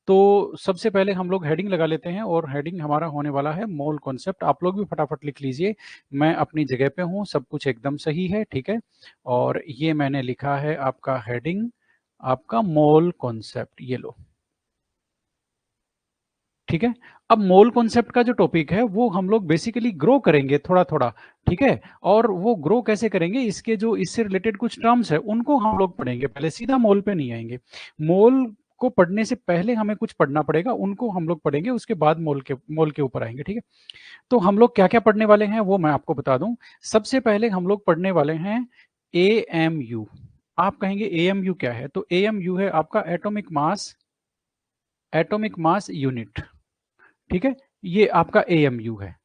तो सबसे पहले हम लोग हेडिंग लगा लेते हैं और हेडिंग हमारा होने वाला है मोल कॉन्सेप्ट। आप लोग भी फटाफट लिख लीजिए, मैं अपनी जगह पे हूँ, सब कुछ एकदम सही है, ठीक है। और ये मैंने लिखा है आपका हेडिंग, आपका मोल कॉन्सेप्ट, ये लो, ठीक है। अब मोल कॉन्सेप्ट का जो टॉपिक है वो हम लोग बेसिकली ग्रो करेंगे थोड़ा थोड़ा, ठीक है। और वो ग्रो कैसे करेंगे, इसके जो इससे रिलेटेड कुछ टर्म्स है उनको हम लोग पढ़ेंगे, पहले सीधा मोल पे नहीं आएंगे। मोल को पढ़ने से पहले हमें कुछ पढ़ना पड़ेगा, उनको हम लोग पढ़ेंगे, उसके बाद मोल के ऊपर आएंगे, ठीक है। तो हम लोग क्या क्या पढ़ने वाले हैं वो मैं आपको बता दूं। सबसे पहले हम लोग पढ़ने वाले हैं AMU। आप कहेंगे AMU क्या है, तो AMU है आपका एटॉमिक मास यूनिट, ठीक है। ये आपका AMU है।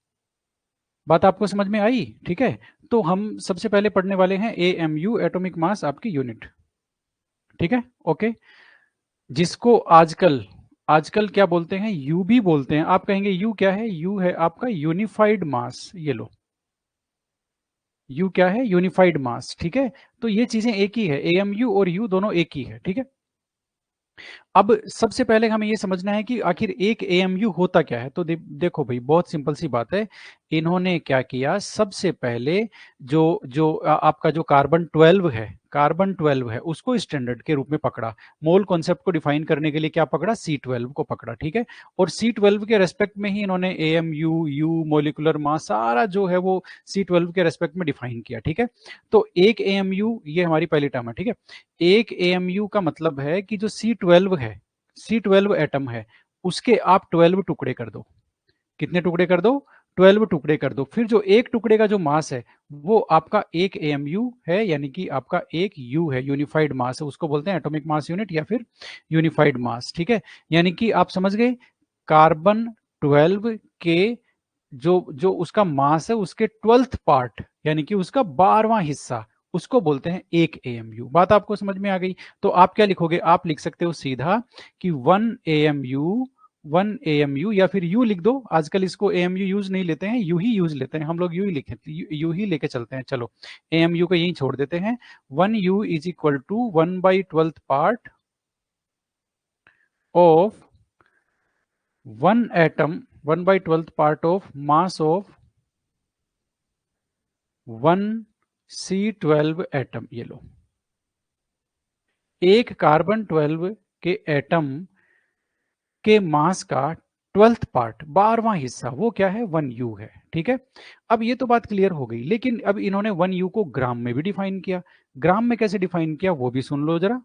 बात आपको समझ में आई, ठीक है। तो हम सबसे पहले पढ़ने वाले हैं AMU, एटॉमिक मास आपकी यूनिट, ठीक है, ओके। जिसको आजकल आजकल क्या बोलते हैं, यू भी बोलते हैं। आप कहेंगे यू क्या है, यू है आपका यूनिफाइड मास, ये लो, यू क्या है, यूनिफाइड मास, ठीक है। तो ये चीजें एक ही है, AMU और यू दोनों एक ही है, ठीक है। अब सबसे पहले हमें ये समझना है कि आखिर एक AMU होता क्या है। तो देखो भाई, बहुत सिंपल सी बात है। इन्होंने क्या किया, सबसे पहले जो जो आपका जो कार्बन 12 है उसको स्टैंडर्ड के रूप में पकड़ा। मोल कॉन्सेप्ट को डिफाइन करने के लिए क्या पकड़ा, C12 को पकड़ा, ठीक है। और C12 के रेस्पेक्ट में ही इन्होंने AMU, यू, मोलिकुलर मास सारा जो है वो C12 के रेस्पेक्ट में डिफाइन किया, ठीक है। तो एक AMU, ये हमारी पहली टर्म है, ठीक है। एक AMU का मतलब है कि जो C12 है, C12 एटम है, उसके आप 12 टुकड़े कर दो। कितने टुकड़े कर दो, 12 टुकड़े कर दो। फिर जो एक टुकड़े का जो मास है वो आपका एक AMU है, यानी कि आपका एक U है, यूनिफाइड मास है, उसको बोलते हैं एटॉमिक मास यूनिट या फिर यूनिफाइड मास, ठीक है। यानी कि आप समझ गए, कार्बन 12 के जो जो उसका मास है उसके 12th पार्ट, यानी कि उसका 12वां हिस्सा, उसको बोलते हैं एक AMU। बात आपको समझ में आ गई। तो आप क्या लिखोगे, आप लिख सकते हो सीधा कि 1 AMU या फिर यू लिख दो। आजकल इसको AMU यूज नहीं लेते हैं, यू ही यूज लेते हैं, हम लोग यू ही लिखे, यू ही लेके चलते हैं। चलो AMU को यहीं छोड़ देते हैं। 1U is equal to 1/12 part of 1 atom, 1/12 part of mass of 1C12 atom. ये लो, एक कार्बन 12 के एटम के मास का 12th पार्ट, 12वां हिस्सा, वो क्या है, 1U है, ठीक है। अब ये तो बात क्लियर हो गई, लेकिन अब इन्होंने 1U को ग्राम में भी डिफाइन किया। ग्राम में कैसे डिफाइन किया वो भी सुन लो जरा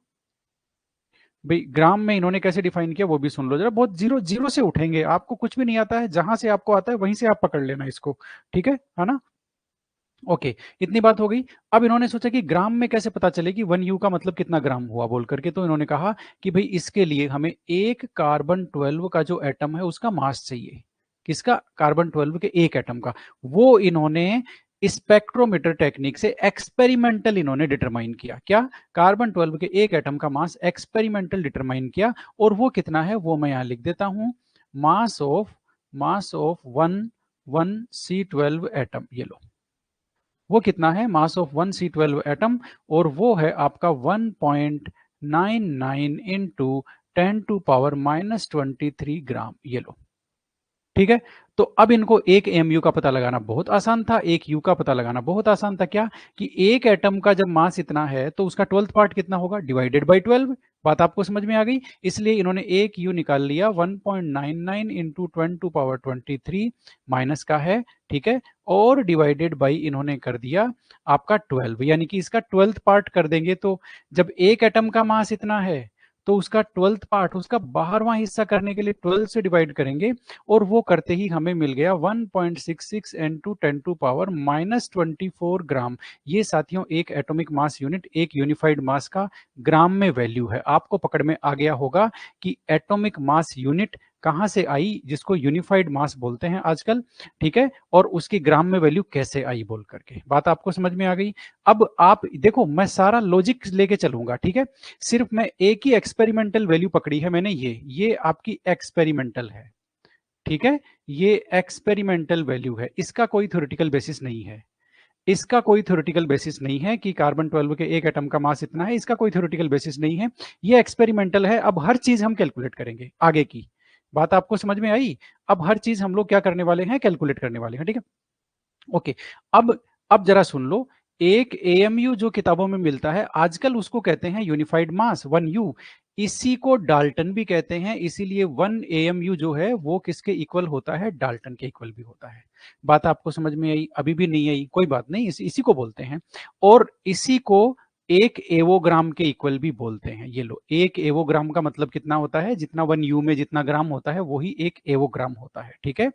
भाई। ग्राम में इन्होंने कैसे डिफाइन किया वो भी सुन लो जरा। बहुत जीरो जीरो से उठेंगे, आपको कुछ भी नहीं आता है, जहां से आपको आता है वहीं से आप पकड़ लेना इसको, ठीक है ना। ओके, इतनी बात हो गई। अब इन्होंने सोचा कि ग्राम में कैसे पता चले कि 1U का मतलब कितना ग्राम हुआ बोल करके। तो इन्होंने कहा कि भाई इसके लिए हमें एक कार्बन 12 का जो एटम है उसका मास चाहिए। किसका, कार्बन 12 के एक एटम का। वो इन्होंने स्पेक्ट्रोमीटर टेक्निक से एक्सपेरिमेंटल इन्होंने डिटरमाइन किया। क्या, कार्बन 12 के एक एटम का मास एक्सपेरिमेंटल डिटरमाइन किया। और वो कितना है वो मैं यहां लिख देता हूं, मास ऑफ 1 C12 एटम। ये लो, वो कितना है, मास ऑफ 1C12 एटम। और वो है आपका 1.99 इंटू 10⁻⁻23 ग्राम। ये लो, ठीक है। तो अब इनको एक AMU का पता लगाना बहुत आसान था, एक यू का पता लगाना बहुत आसान था। क्या, कि एक एटम का जब मास इतना है तो उसका 12th पार्ट कितना होगा, डिवाइडेड बाई 12। बात आपको समझ में आ गई। इसलिए इन्होंने एक यू निकाल लिया, 1.99 इंटू 10⁻23 माइनस का है, ठीक है। और डिवाइडेड बाई इन्होंने कर दिया आपका 12, यानी कि इसका 12th पार्ट कर देंगे। तो जब एक एटम का मास इतना है तो उसका 12th पार्ट, उसका 12वां हिस्सा करने के लिए 12 से डिवाइड करेंगे। और वो करते ही हमें मिल गया 1.66 इंटू 10⁻⁻24 ग्राम। ये साथियों एक एटॉमिक मास यूनिट, एक यूनिफाइड मास का ग्राम में वैल्यू है। आपको पकड़ में आ गया होगा कि एटॉमिक मास यूनिट कहां से आई, जिसको यूनिफाइड मास बोलते हैं आजकल, ठीक है। और उसकी ग्राम में वैल्यू कैसे आई बोल करके, बात आपको समझ में आ गई। अब आप देखो, मैं सारा लॉजिक लेके चलूंगा, ठीक है। सिर्फ मैं एक ही एक्सपेरिमेंटल वैल्यू पकड़ी है मैंने, ये आपकी एक्सपेरिमेंटल है, ठीक है। ये एक्सपेरिमेंटल वैल्यू है, इसका कोई थ्योरेटिकल बेसिस नहीं है। इसका कोई थ्योरेटिकल बेसिस नहीं है कि कार्बन 12 के एक एटम का मास इतना है, इसका कोई थ्योरेटिकल बेसिस नहीं है, ये एक्सपेरिमेंटल है। अब हर चीज हम कैलकुलेट करेंगे आगे की। बात आपको समझ में आई? अब हर चीज हम लोग क्या करने वाले हैं, कैलकुलेट करने वाले हैं, ठीक है। ओके, अब जरा सुन लो। एक एएमयू जो किताबों में मिलता है आजकल उसको कहते हैं यूनिफाइड मास 1U। इसी को डाल्टन भी कहते हैं, इसीलिए 1 एएमयू जो है वो किसके इक्वल होता है, डाल्टन के इक्वल भी होता है। बात आपको समझ में आई? अभी भी नहीं आई, कोई बात नहीं, इसी को बोलते हैं। और इसी को एक एवोग्राम के इक्वल भी बोलते हैं। ये लो, एक एवोग्राम का मतलब कितना होता है, जितना 1U में जितना ग्राम होता है वही एक एवोग्राम होता है, ठीक है।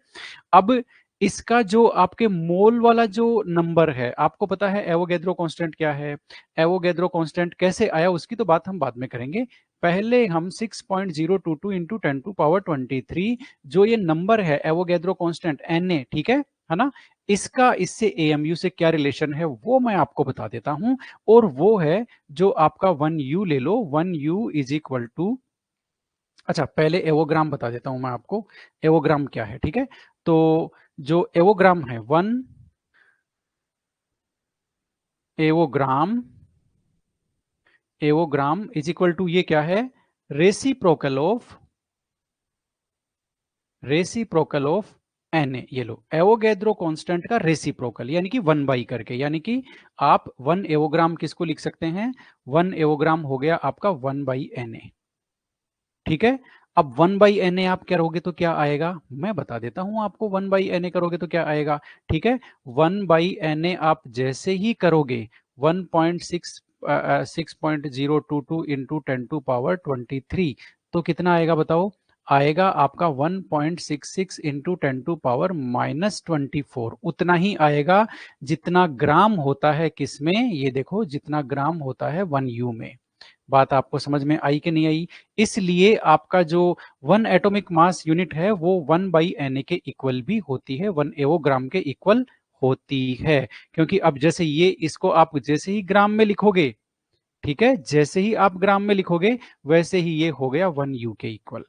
अब इसका जो आपके मोल वाला जो नंबर है, आपको पता है एवोगैड्रो कांस्टेंट क्या है, एवोगैड्रो कांस्टेंट कैसे आया उसकी तो बात हम बाद में करेंगे। पहले हम 6.022 इंटू 10⁻23 जो ये नंबर है एवोगैड्रो कांस्टेंट Na, ठीक है ना, इसका इससे एएमयू से क्या रिलेशन है वो मैं आपको बता देता हूं। और वो है जो आपका 1U ले लो, 1U इज इक्वल टू, अच्छा पहले एवोग्राम बता देता हूं मैं आपको, एवोग्राम क्या है, ठीक है। तो जो एवोग्राम है, 1 एवोग्राम, एवोग्राम इज इक्वल टू ये क्या है, रेसिप्रोकल ऑफ Na। ये लो, एवोगैड्रो कांस्टेंट का रेसिप्रोकल यानी कि 1 by करके, यानी कि आप 1 एवोग्राम किसको लिख सकते हैं, 1 एवोग्राम हो गया आपका 1 by Na, ठीक है। अब 1 by Na आप करोगे तो क्या आएगा, मैं बता देता हूं आपको, 1 by Na करोगे तो क्या आएगा, ठीक है। 1 by Na आप जैसे ही करोगे 6.022 इंटू 10⁻23 तो कितना आएगा बताओ, आएगा आपका 1.66 इंटू 10⁻24, उतना ही आएगा जितना ग्राम होता है किसमें, ये देखो जितना ग्राम होता है 1U में। बात आपको समझ में आई कि नहीं आई? इसलिए आपका जो 1 एटॉमिक मास यूनिट है वो 1 बाई Na के इक्वल भी होती है, 1 एवोग्राम के इक्वल होती है। क्योंकि अब जैसे ये, इसको आप जैसे ही ग्राम में लिखोगे, ठीक है, जैसे ही आप ग्राम में लिखोगे वैसे ही ये हो गया 1U के इक्वल।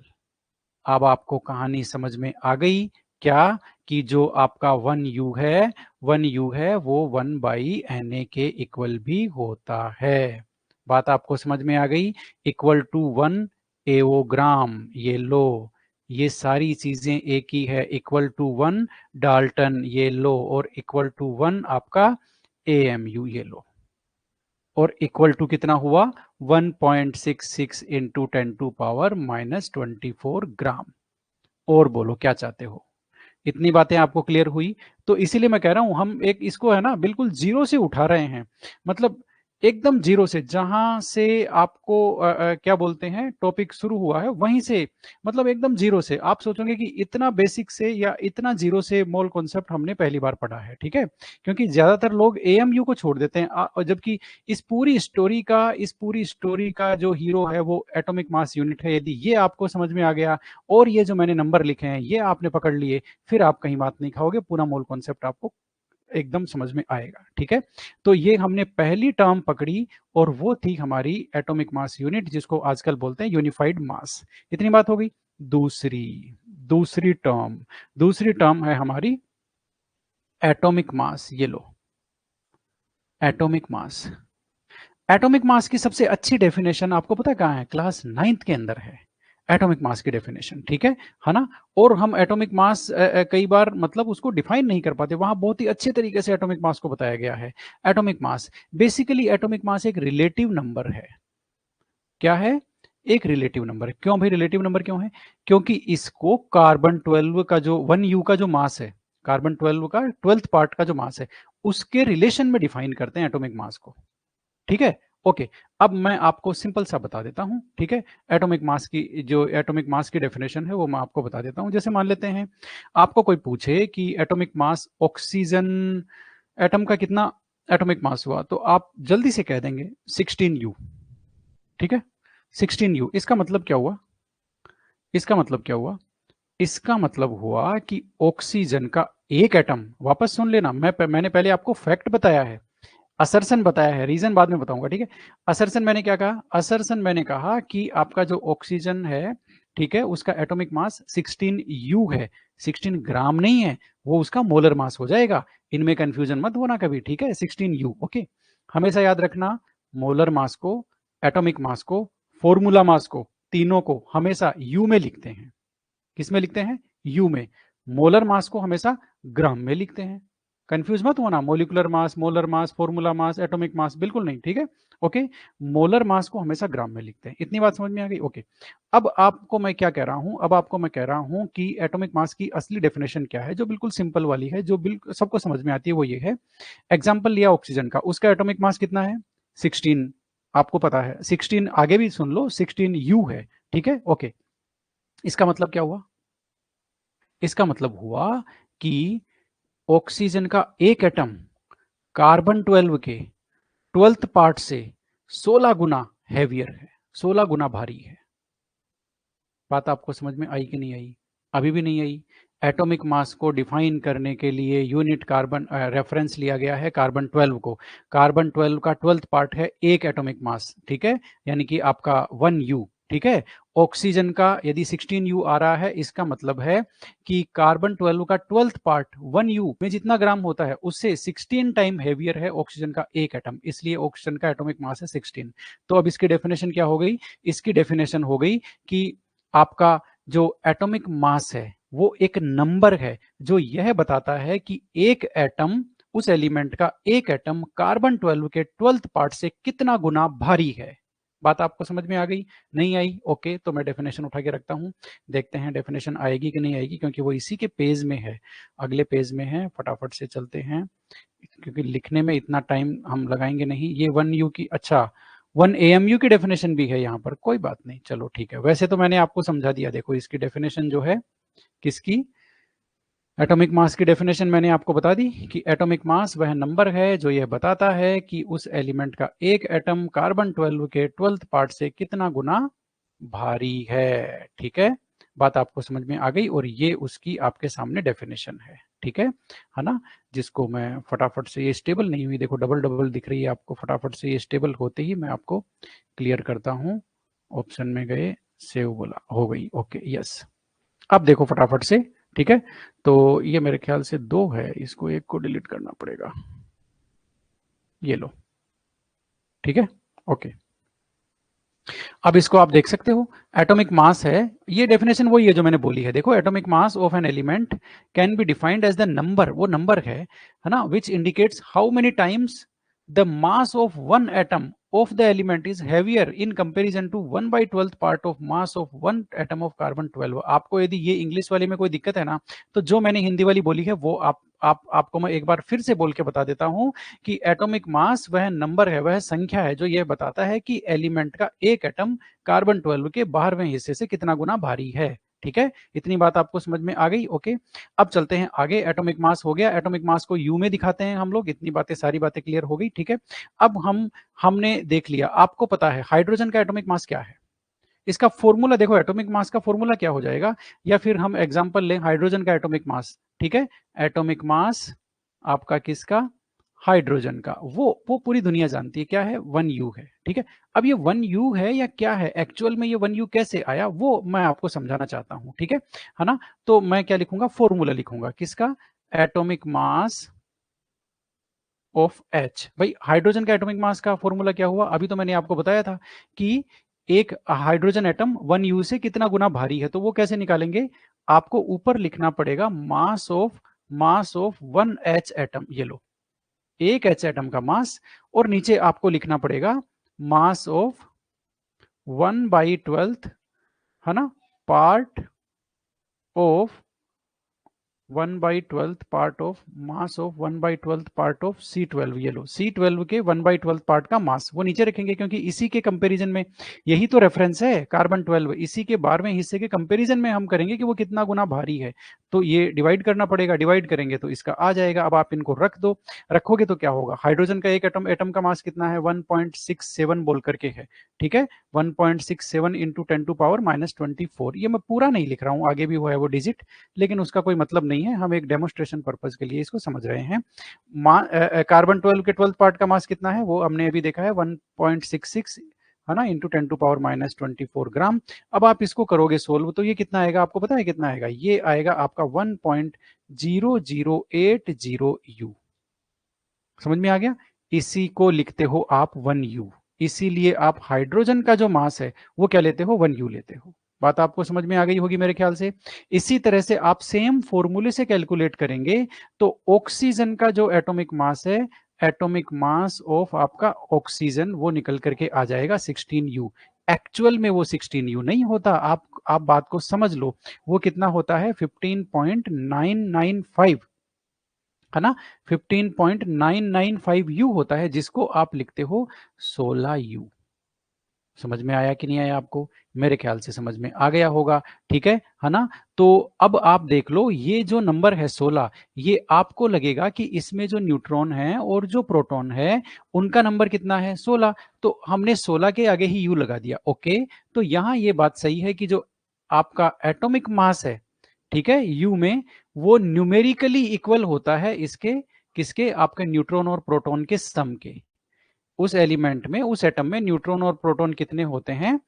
अब आपको कहानी समझ में आ गई क्या, कि जो आपका 1U है, 1U है वो 1 बाई Na के इक्वल भी होता है। बात आपको समझ में आ गई, इक्वल टू 1 एवोग्राम, ये लो, ये सारी चीजें एक ही है, इक्वल टू 1 डाल्टन, ये लो, और इक्वल टू 1 आपका AMU, ये लो, और इक्वल टू कितना हुआ, 1.66 इंटू 10⁻24 ग्राम। और बोलो क्या चाहते हो, इतनी बातें आपको क्लियर हुई? तो इसीलिए मैं कह रहा हूं हम एक इसको है ना बिल्कुल जीरो से उठा रहे हैं, मतलब एकदम जीरो से, जहां से आपको क्या बोलते हैं टॉपिक शुरू हुआ है वहीं से, मतलब एकदम जीरो से। आप सोचोगे कि इतना बेसिक से या इतना जीरो से मोल कॉन्सेप्ट हमने पहली बार पढ़ा है, ठीक है। क्योंकि ज्यादातर लोग एएमयू को छोड़ देते हैं, और जबकि इस पूरी स्टोरी का जो हीरो है वो एटॉमिक मास यूनिट है। यदि ये आपको समझ में आ गया और ये जो मैंने नंबर लिखे हैं ये आपने पकड़ लिए, फिर आप कहीं बात नहीं खाओगे, पूरा मोल कॉन्सेप्ट आपको एकदम समझ में आएगा, ठीक है। तो ये हमने पहली टर्म पकड़ी और वो थी हमारी एटॉमिक मास यूनिट, जिसको आजकल बोलते हैं यूनिफाइड मास। इतनी बात हो गई। दूसरी दूसरी टर्म है हमारी एटॉमिक मास, ये लो, एटॉमिक मास। एटॉमिक मास की सबसे अच्छी डेफिनेशन आपको पता है कहां है, क्लास 9th के अंदर है एटॉमिक मास की डेफिनेशन, ठीक है ना। और हम एटॉमिक मास कई बार मतलब उसको डिफाइन नहीं कर पाते, वहां बहुत ही अच्छे तरीके से एटॉमिक मास को बताया गया है। Atomic mass basically, atomic mass एक रिलेटिव नंबर है। क्या है, एक रिलेटिव नंबर है। क्यों भाई रिलेटिव नंबर क्यों है, क्योंकि इसको कार्बन 12 का जो 1U का जो मास है, कार्बन 12 का 12th पार्ट का जो मास है उसके रिलेशन में डिफाइन करते हैं एटॉमिक मास को, ठीक है। ओके, अब मैं आपको सिंपल सा बता देता हूं, ठीक है। एटॉमिक मास की, जो एटॉमिक मास की डेफिनेशन है वो मैं आपको बता देता हूं। जैसे मान लेते हैं आपको कोई पूछे कि एटॉमिक मास ऑक्सीजन एटम का कितना एटॉमिक मास हुआ, तो आप जल्दी से कह देंगे 16U, ठीक है। 16U, इसका मतलब क्या हुआ, इसका मतलब क्या हुआ, इसका मतलब हुआ कि ऑक्सीजन का एक एटम, वापस सुन लेना, मैंने पहले आपको फैक्ट बताया है, असर्सन बताया है, रीजन बाद में बताऊंगा, ठीक है। असर्सन मैंने क्या कहा, असर्सन मैंने कहा कि आपका जो ऑक्सीजन है ठीक है, उसका एटॉमिक मास 16U है, 16 ग्राम नहीं है, वो उसका मोलर मास हो जाएगा। इनमें कंफ्यूजन मत होना कभी, ठीक है, 16U। ओके, हमेशा याद रखना मोलर मास को, एटॉमिक मास को, फॉर्मूला मास को, तीनों को हमेशा यू में लिखते हैं। किस में लिखते हैं? यू में। मोलर मास को हमेशा ग्राम में लिखते हैं। कंफ्यूज मत होना, molecular mass, molar mass, formula mass, atomic mass, बिल्कुल नहीं, ठीक है। ओके, मोलर मास को हमेशा ग्राम में लिखते हैं। इतनी बात समझ में आ गई? ओके, अब आपको मैं क्या कह रहा हूं, अब आपको मैं कह रहा हूं कि एटॉमिक मास की असली डेफिनेशन क्या है, जो बिल्कुल सिंपल वाली है, जो बिल्कुल सबको समझ में आती है, वो ये है। एग्जाम्पल लिया ऑक्सीजन का, उसका एटॉमिक मास कितना है? 16। आपको पता है 16, आगे भी सुन लो, 16U है, ठीक है। ओके, इसका मतलब क्या हुआ? इसका मतलब हुआ कि ऑक्सीजन का एक एटम कार्बन 12 के 12th पार्ट से 16 गुना हैवियर है, 16 गुना भारी है। बात आपको समझ में आई कि नहीं आई? अभी भी नहीं आई? एटॉमिक मास को डिफाइन करने के लिए यूनिट कार्बन रेफरेंस लिया गया है कार्बन 12 को। कार्बन 12 का 12th पार्ट है एक एटॉमिक मास, ठीक है, यानी कि आपका 1U, ठीक है। ऑक्सीजन का यदि 16U आ रहा है, इसका मतलब है कि कार्बन 12 का 12th पार्ट 1U में जितना ग्राम होता है, उससे 16 टाइम हेवियर है ऑक्सीजन का एक एटम, इसलिए ऑक्सीजन का एटॉमिक मास है 16। तो अब इसकी डेफिनेशन क्या हो गई? इसकी डेफिनेशन हो गई कि आपका जो एटॉमिक मास है वो एक नंबर है जो यह बताता है कि एक एटम, उस एलिमेंट का एक एटम कार्बन 12 के 12th पार्ट से कितना गुना भारी है। बात आपको समझ में आ गई? नहीं आई? ओके, तो मैं डेफिनेशन उठा के रखता हूं, देखते हैं डेफिनेशन आएगी कि नहीं आएगी, क्योंकि वो इसी के पेज में है, अगले पेज में है। फटाफट से चलते हैं, क्योंकि लिखने में इतना टाइम हम लगाएंगे नहीं। ये 1U की, अच्छा 1AMU की डेफिनेशन भी है यहाँ पर, कोई बात नहीं, चलो ठीक है। वैसे तो मैंने आपको समझा दिया, देखो इसकी डेफिनेशन जो है, किसकी? एटॉमिक मास की डेफिनेशन मैंने आपको बता दी कि एटॉमिक मास वह नंबर है जो यह बताता है कि उस एलिमेंट का एक एटम कार्बन 12 के 12th पार्ट से कितना गुना भारी है, ठीक है। बात आपको समझ में आ गई, और ये उसकी आपके सामने डेफिनेशन है ना। जिसको मैं फटाफट से, ये स्टेबल नहीं हुई, देखो डबल डबल दिख रही है आपको, फटाफट से ये स्टेबल होते ही मैं आपको क्लियर करता हूं। ऑप्शन में गए, सेव बोला, हो गई, ओके यस। अब देखो फटाफट से, ठीक है। तो ये मेरे ख्याल से 2 है, इसको एक को डिलीट करना पड़ेगा, ये लो, ठीक है, ओके। अब इसको आप देख सकते हो, एटॉमिक मास है, ये डेफिनेशन वही है जो मैंने बोली है। देखो, atomic mass of an element can be defined as the number, वो नंबर है ना, which indicates how many times the mass of one atom of the element is heavier in comparison to 1/12th part of mass of one atom of carbon 12। आपको यदि ये English वाले में कोई दिक्कत है ना, तो जो मैंने हिंदी वाली बोली है वो आपको मैं एक बार फिर से बोल के बता देता हूं कि एटॉमिक मास वह नंबर है, वह संख्या है जो यह बताता है कि एलिमेंट का एक एटम कार्बन 12 के बाहरवें हिस्से से कितना गुना भारी है, ठीक है। इतनी बात आपको समझ में आ गई? ओके, अब चलते हैं आगे। एटॉमिक मास हो गया, एटॉमिक मास को यू में दिखाते हैं हम लोग, इतनी बातें, सारी बातें क्लियर हो गई, ठीक है। अब हमने देख लिया, आपको पता है हाइड्रोजन का एटॉमिक मास क्या है? इसका फॉर्मूला देखो, एटॉमिक मास का फॉर्मूला क्या हो जाएगा, या फिर हम एग्जांपल लें हाइड्रोजन का एटॉमिक मास, ठीक है। एटॉमिक मास आपका किसका? हाइड्रोजन का, वो पूरी दुनिया जानती है क्या है, 1U है, ठीक है। अब ये 1U है या क्या है एक्चुअल में, ये 1U कैसे आया वो मैं आपको समझाना चाहता हूं, ठीक है ना। तो मैं क्या लिखूंगा, फॉर्मूला लिखूंगा, किसका? Atomic mass of H। भाई हाइड्रोजन का एटॉमिक मास का फॉर्मूला क्या हुआ, अभी तो मैंने आपको बताया था कि एक हाइड्रोजन एटम 1U से कितना गुना भारी है, तो वो कैसे निकालेंगे? आपको ऊपर लिखना पड़ेगा मास ऑफ 1H एटम, ये लो, एक H एटम का मास, और नीचे आपको लिखना पड़ेगा मास ऑफ 1/12 है ना, part of 1/12 part of mass of 1/12 part of C12। ये लो, C12 के 1/12 पार्ट का मास वो नीचे रखेंगे, क्योंकि इसी के कंपैरिजन में, यही तो रेफरेंस है कार्बन 12, इसी के 12वें हिस्से के कंपैरिजन में हम करेंगे कि वो कितना गुना भारी है। तो ये डिवाइड करना पड़ेगा, डिवाइड करेंगे तो इसका आ जाएगा। अब आप इनको रख दो, रखोगे तो क्या होगा, हाइड्रोजन का एक एटम का मास कितना है, 1.67 बोल करके है, ठीक है। 1.67 इंटू 10⁻⁻24। ये मैं पूरा नहीं लिख रहा हूँ, आगे भी हुआ है वो डिजिट, लेकिन उसका कोई मतलब नहीं है, हम एक डेमोस्ट्रेशन पर्पज के लिए इसको समझ रहे हैं। कार्बन 12 के 12th पार्ट का मास कितना है, वो हमने अभी देखा है 1.66 है ना, इंटू 10⁻⁻24 ग्राम। अब आप इसको करोगे सोल्व तो ये कितना आएगा, आपको पता है कितना आएगा, ये आएगा आपका 1.0080 U। समझ में आ गया। इसी को लिखते हो आप 1U, इसीलिए आप हाइड्रोजन का जो मास है वो क्या लेते हो, 1U लेते हो। बात आपको समझ में आ गई होगी मेरे ख्याल से। इसी तरह से आप सेम फॉर्मूले से कैलकुलेट करेंगे तो ऑक्सीजन का जो एटॉमिक मास है, एटॉमिक मास ऑफ आपका ऑक्सीजन, वो निकल करके आ जाएगा 16U। एक्चुअल में वो 16U नहीं होता, आप बात को समझ लो, वो कितना होता है 15.995, है ना, 15.995U होता है, जिसको आप लिखते हो 16U। समझ में आया कि नहीं आया आपको, मेरे ख्याल से समझ में आ गया होगा, ठीक है ना। तो अब आप देख लो, ये जो नंबर है 16, ये आपको लगेगा कि इसमें जो न्यूट्रॉन है और जो प्रोटॉन है उनका नंबर कितना है, 16, तो हमने 16 के आगे ही यू लगा दिया। ओके, तो यहां ये बात सही है कि जो आपका एटॉमिक मास है, ठीक है, यू में, वो न्यूमेरिकली इक्वल होता है इसके, किसके, आपके न्यूट्रॉन और प्रोटॉन के सम के। उस एलिमेंट में, उस एटम में न्यूट्रॉन और प्रोटॉन कितने होते हैं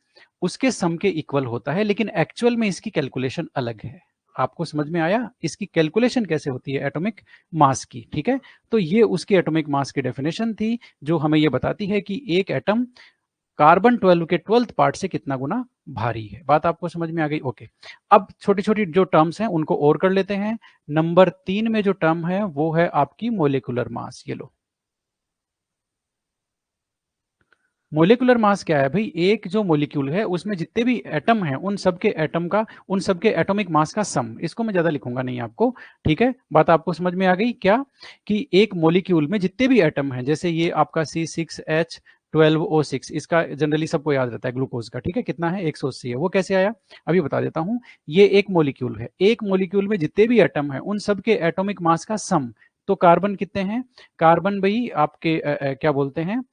उसके सम के इक्वल होता है, लेकिन एक्चुअल में इसकी कैलकुलेशन अलग है। आपको समझ में आया इसकी कैलकुलेशन कैसे होती है एटॉमिक मास की, ठीक है। तो ये उसकी एटॉमिक मास की डेफिनेशन थी, जो हमें ये बताती है कि एक एटम कार्बन 12 के 12th पार्ट से कितना गुना भारी है। बात आपको समझ में आ गई। ओके, अब छोटी छोटी जो टर्म्स हैं उनको और कर लेते हैं। नंबर 3 में जो टर्म है वो है आपकी मोलिकुलर मास। ये लो, मोलिकुलर मास क्या है भाई, एक जो मोलिक्यूल है उसमें जितने भी एटम हैं उन सबके एटम का, उन सबके एटॉमिक मास का सम। इसको मैं ज्यादा लिखूंगा नहीं आपको, ठीक है। बात आपको समझ में आ गई क्या, कि एक मोलिक्यूल में जितने भी एटम हैं, जैसे ये आपका C6H12O6, इसका जनरली सबको याद रहता है ग्लूकोज का, ठीक है, कितना है 180 है। वो कैसे आया अभी बता देता हूं। ये एक मोलिक्यूल है, एक मोलिक्यूल में जितने भी एटम है उन सबके एटॉमिक मास का सम। तो कार्बन कितने हैं, कार्बन भाई आपके क्या बोलते हैं,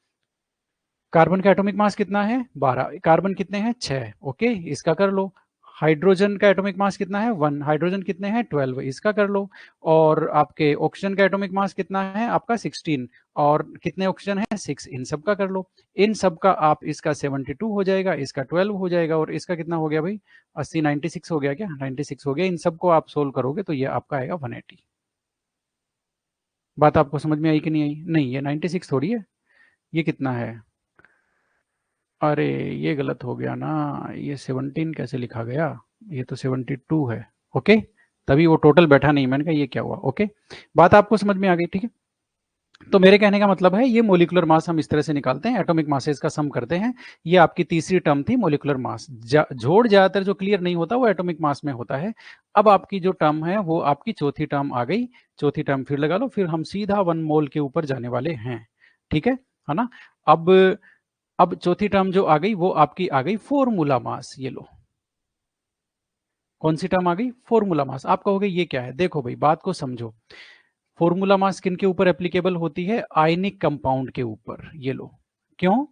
कार्बन का एटॉमिक मास कितना है 12, कार्बन कितने हैं 6, ओके, इसका कर लो। हाइड्रोजन का एटॉमिक मास कितना है 1, हाइड्रोजन कितने हैं 12, इसका कर लो। और आपके ऑक्सीजन का एटॉमिक मास कितना है आपका 16, और कितने ऑक्सीजन है 6, इन सब का कर लो। इन सब का आप, इसका 72 हो जाएगा, इसका 12 हो जाएगा, और इसका कितना हो गया भाई 80, 96 हो गया, क्या 96 हो गया। इन सबको आप सोल्व करोगे तो ये आपका आएगा 180। बात आपको समझ में आई कि नहीं आई, नहीं ये 96 थोड़ी है, ये कितना है, अरे ये गलत हो गया ना, ये 17 कैसे लिखा गया, ये तो 72 है। ओके, तभी वो टोटल बैठा नहीं, मैंने कहा ये क्या हुआ। ओके, बात आपको समझ में आ गई, ठीक है। तो मेरे कहने का मतलब है, ये मोलिकुलर मास हम इस तरह से निकालते हैं, एटॉमिक मासेस का सम करते हैं। ये आपकी तीसरी टर्म थी मोलिकुलर मास। जोड़ ज्यादातर जो क्लियर नहीं होता वो एटॉमिक मास में होता है। अब आपकी जो टर्म है वो आपकी चौथी टर्म आ गई, चौथी टर्म फिर लगा लो, फिर हम सीधा 1 मोल के ऊपर जाने वाले हैं, ठीक है ना। अब चौथी टर्म जो आ गई वो आपकी आ गई फॉर्मूला मास। ये लो, कौन सी टर्म आ गई, फॉर्मूला मास। आप कहोगे ये क्या है, देखो भाई बात को समझो। फॉर्मूला मास किन के ऊपर एप्लीकेबल होती है, आयनिक कंपाउंड के ऊपर। ये लो, क्यों,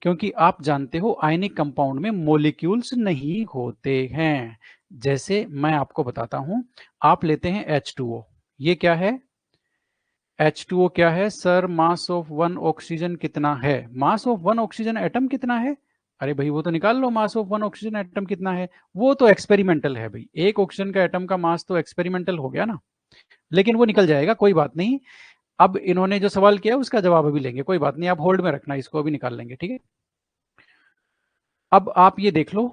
क्योंकि आप जानते हो आयनिक कंपाउंड में मॉलिक्यूल्स नहीं होते हैं। जैसे मैं आपको बताता हूं, आप लेते हैं H2O, ये क्या है, H2O क्या है sir, mass of one oxygen कितना है, mass of one oxygen atom कितना है, अरे भाई वो तो निकाल लो, mass of one oxygen atom कितना है। वो तो एक्सपेरिमेंटल है भाई, एक ऑक्सीजन का एटम का मास तो एक्सपेरिमेंटल हो गया ना, लेकिन वो निकल जाएगा, कोई बात नहीं। अब इन्होंने जो सवाल किया उसका जवाब अभी लेंगे, कोई बात नहीं, आप होल्ड में रखना, इसको अभी निकाल लेंगे, ठीक है। अब आप ये देख लो,